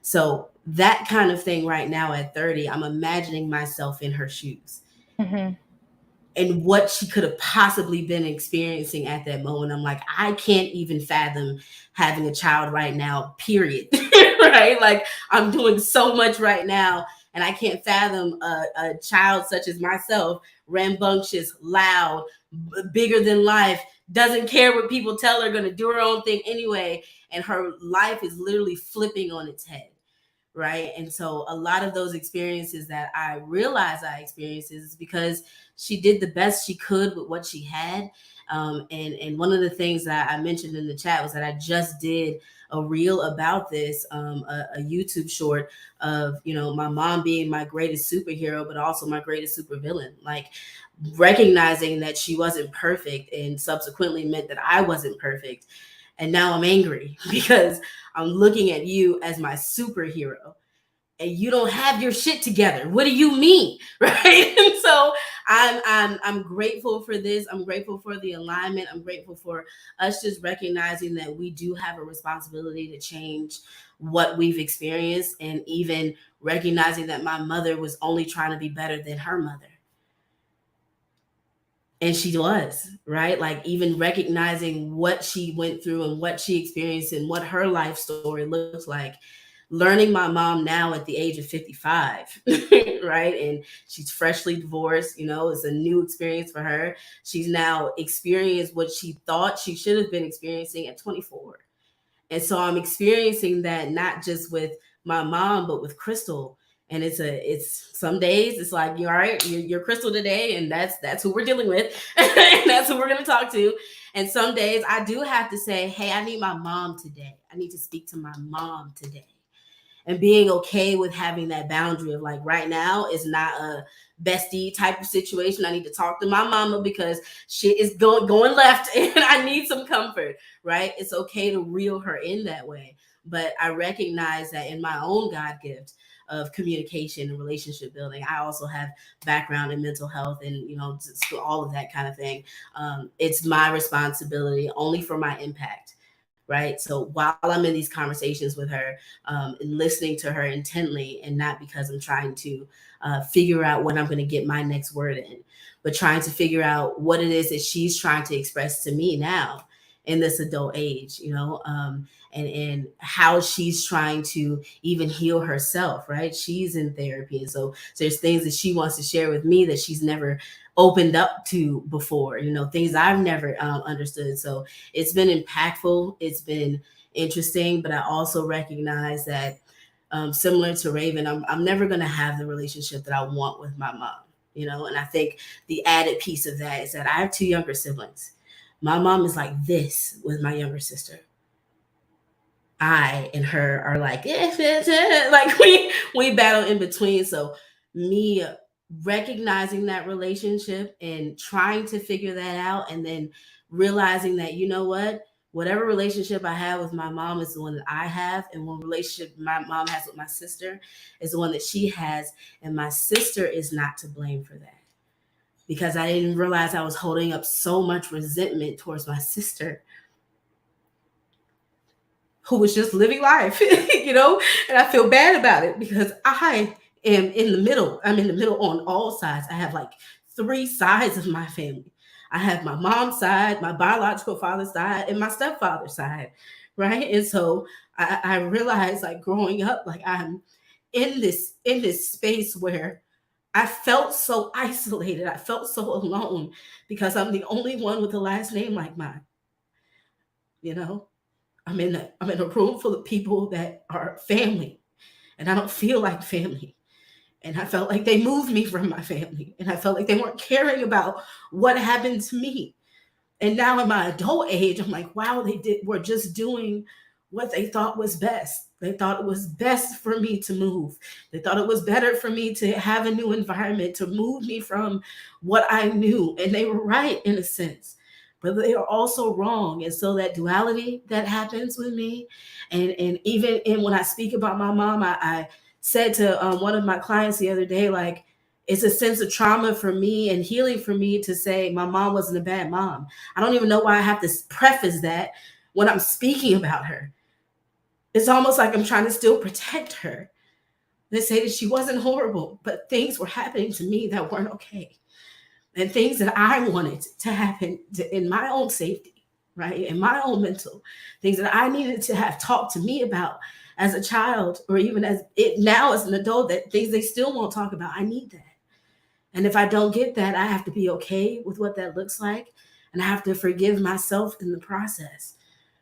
So that kind of thing right now at 30, I'm imagining myself in her shoes. Mm-hmm. And what she could have possibly been experiencing at that moment. I'm like, I can't even fathom having a child right now, period. Right? Like, I'm doing so much right now, and I can't fathom a child such as myself, rambunctious, loud, bigger than life, doesn't care what people tell her, gonna do her own thing anyway. And her life is literally flipping on its head. Right. And so a lot of those experiences that I realize I experienced is because she did the best she could with what she had. And one of the things that I mentioned in the chat was that I just did a reel about this, a YouTube short of, my mom being my greatest superhero, but also my greatest supervillain. Like, recognizing that she wasn't perfect and subsequently meant that I wasn't perfect. And now I'm angry because I'm looking at you as my superhero. and you don't have your shit together. What do you mean? Right? And so I'm grateful for this. I'm grateful for the alignment. I'm grateful for us just recognizing that we do have a responsibility to change what we've experienced, and even recognizing that my mother was only trying to be better than her mother. And she was, right? Like, even recognizing what she went through and what she experienced and what her life story looks like. Learning my mom now at the age of 55, right? And she's freshly divorced, it's a new experience for her. She's now experienced what she thought she should have been experiencing at 24. And so I'm experiencing that not just with my mom, but with Crystal. And it's some days it's like, you're all right, you're Crystal today, and that's who we're dealing with. And that's who we're going to talk to. And some days I do have to say, hey, I need my mom today. I need to speak to my mom today. And being okay with having that boundary of, like, right now is not a bestie type of situation. I need to talk to my mama because shit is going left and I need some comfort, right? It's okay to reel her in that way. But I recognize that in my own God gift of communication and relationship building, I also have background in mental health and, all of that kind of thing. It's my responsibility only for my impact. Right. So while I'm in these conversations with her, and listening to her intently, and not because I'm trying to figure out when I'm going to get my next word in, but trying to figure out what it is that she's trying to express to me now in this adult age, and how she's trying to even heal herself. Right. She's in therapy. And so there's things that she wants to share with me that she's never opened up to before, things I've never understood. So it's been impactful. It's been interesting, but I also recognize that similar to Raven, I'm never going to have the relationship that I want with my mom, and I think the added piece of that is that I have 2 younger siblings. My mom is like this with my younger sister. I and her are like, like we battle in between. So me recognizing that relationship and trying to figure that out, and then realizing that, whatever relationship I have with my mom is the one that I have, and one relationship my mom has with my sister is the one that she has, and my sister is not to blame for that, because I didn't realize I was holding up so much resentment towards my sister, who was just living life, and I feel bad about it because I am in the middle. I'm in the middle on all sides. I have like 3 sides of my family. I have my mom's side, my biological father's side, and my stepfather's side, right? And so I realized, like, growing up, like, I'm in this space where I felt so isolated. I felt so alone because I'm the only one with a last name like mine. I'm in a room full of people that are family, and I don't feel like family. And I felt like they moved me from my family, and I felt like they weren't caring about what happened to me. And now in my adult age, I'm like, wow, were just doing what they thought was best. They thought it was best for me to move. They thought it was better for me to have a new environment, to move me from what I knew. And they were right in a sense, but they are also wrong. And so that duality that happens with me, and even when I speak about my mom, I said to one of my clients the other day, like, it's a sense of trauma for me and healing for me to say my mom wasn't a bad mom. I don't even know why I have to preface that when I'm speaking about her. It's almost like I'm trying to still protect her. They say that she wasn't horrible, but things were happening to me that weren't okay. And things that I wanted to happen in my own safety, right? In my own mental, things that I needed to have talked to me about as a child, or even now as an adult, that things they still won't talk about. I need that. And if I don't get that, I have to be okay with what that looks like. And I have to forgive myself in the process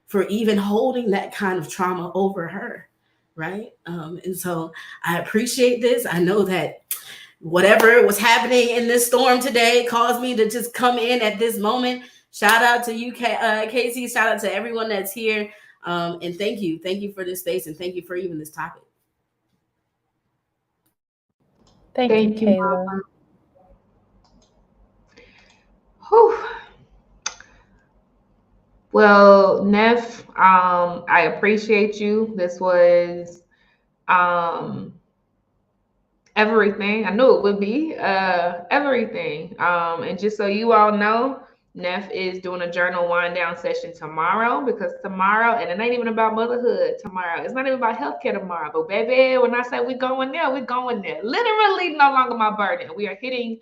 for even holding that kind of trauma over her, right? And so I appreciate this. I know that whatever was happening in this storm today caused me to just come in at this moment. Shout out to you, Casey. Shout out to everyone that's here. And thank you. Thank you for this space, and thank you for even this topic. Thank you, Kayla. Whew. Well, Neff, I appreciate you. This was Everything. I knew it would be everything. And just so you all know, Neff is doing a journal wind down session tomorrow, because tomorrow, and it ain't even about motherhood tomorrow. It's not even about healthcare tomorrow. But baby, when I say we're going there, we're going there. Literally no longer my burden. We are hitting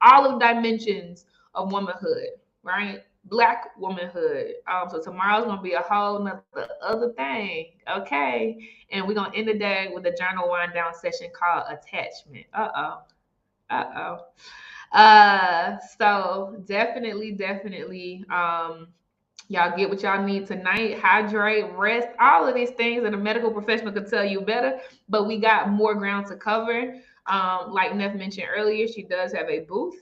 all of the dimensions of womanhood, right? Black womanhood. So tomorrow's gonna be a whole nother other thing. Okay. And we're gonna end the day with a journal wind down session called attachment. So definitely, y'all get what y'all need tonight. Hydrate, rest, all of these things that a medical professional could tell you better, but we got more ground to cover. Like Neff mentioned earlier, she does have a booth.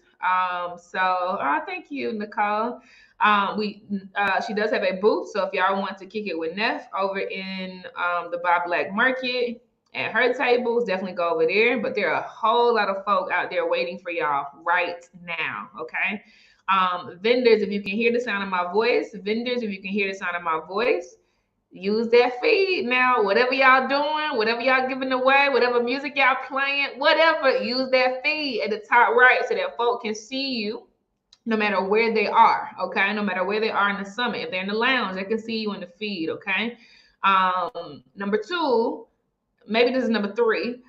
Thank you, Nicole. She does have a booth, so if y'all want to kick it with Neff over in the Bob Black Market at her tables, definitely go over there. But there are a whole lot of folk out there waiting for y'all right now. Okay. Vendors, if you can hear the sound of my voice, use that feed now. Whatever y'all doing, whatever y'all giving away, whatever music y'all playing, whatever, use that feed at the top right so that folk can see you no matter where they are, okay? No matter where they are in the summit. If they're in the lounge, they can see you in the feed, okay? Number two, maybe this is number three.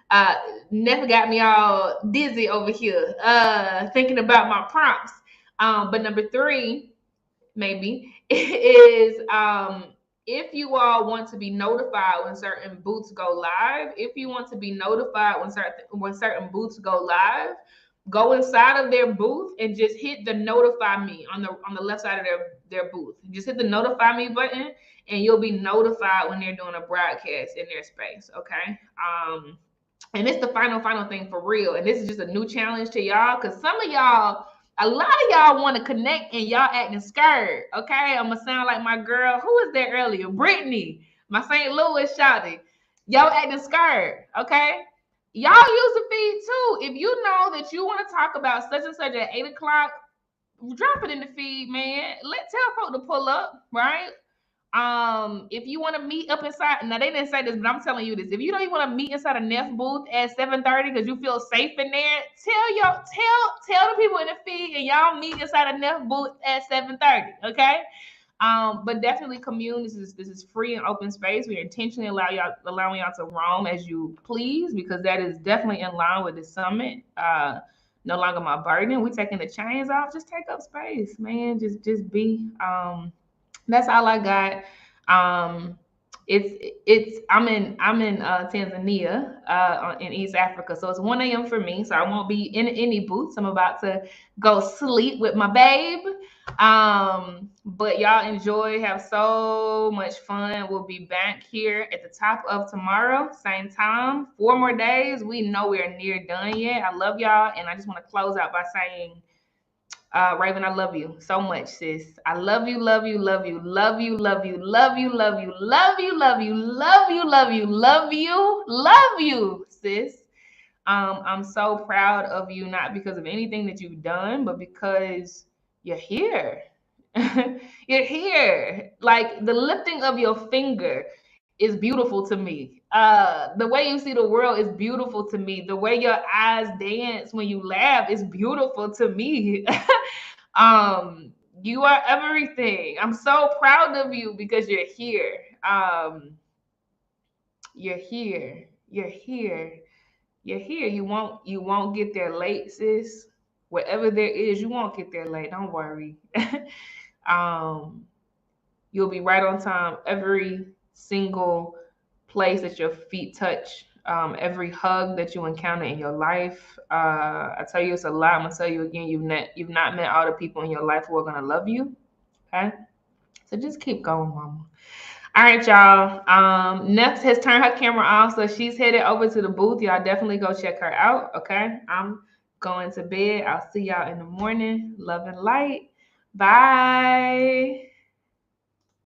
Never got me all dizzy over here thinking about my prompts. But number three, maybe, is if you all want to be notified when certain booths go live, when certain booths go live, go inside of their booth and just hit the notify me on the left side of their booth. Just hit the notify me button and you'll be notified when they're doing a broadcast in their space. Okay. And it's the final thing for real. And this is just a new challenge to y'all, because a lot of y'all want to connect and y'all acting scared. Okay. I'm gonna sound like my girl who was there earlier, Brittany, my St. Louis shawty. Y'all acting scared. Okay. Y'all use the feed too. If you know that you want to talk about such and such at 8:00, drop it in the feed, man. Tell folk to pull up, right? If you want to meet up inside, now they didn't say this, but I'm telling you this. If you don't even want to meet inside a Neff booth at 7:30 because you feel safe in there, tell the people in the feed and y'all meet inside a Neff booth at 7:30. Okay. But definitely commune. This is free and open space. We're intentionally allowing y'all to roam as you please, because that is definitely in line with the summit. No longer my burden. We're taking the chains off. Just take up space, man. Just be. That's all I got. I'm in Tanzania in East Africa, so it's 1 a.m. for me, so I won't be in any booths. I'm about to go sleep with my babe. But y'all enjoy, have so much fun. We'll be back here at the top of tomorrow, same time, 4 more days. We know we're near done yet. I love y'all, and I just want to close out by saying, Raven, I love you so much, sis. I love you, love you, love you, love you, love you, love you, love you, love you, love you, love you, love you, love you, love you, sis. I'm so proud of you, not because of anything that you've done, but because you're here. You're here. Like the lifting of your finger is beautiful to me. The way you see the world is beautiful to me. The way your eyes dance when you laugh is beautiful to me. You are everything. I'm so proud of you because you're here. You're here. You're here. You're here. You won't get there late, sis. Whatever there is, you won't get there late. Don't worry. You'll be right on time every single place that your feet touch, every hug that you encounter in your life. I tell you it's a lot. I'm gonna tell you again, you've not met all the people in your life who are gonna love you. Okay, so just keep going, mama. All right, y'all. Neff has turned her camera off, so she's headed over to the booth. Y'all definitely go check her out. Okay, I'm going to bed. I'll see y'all in the morning. Love and light. Bye.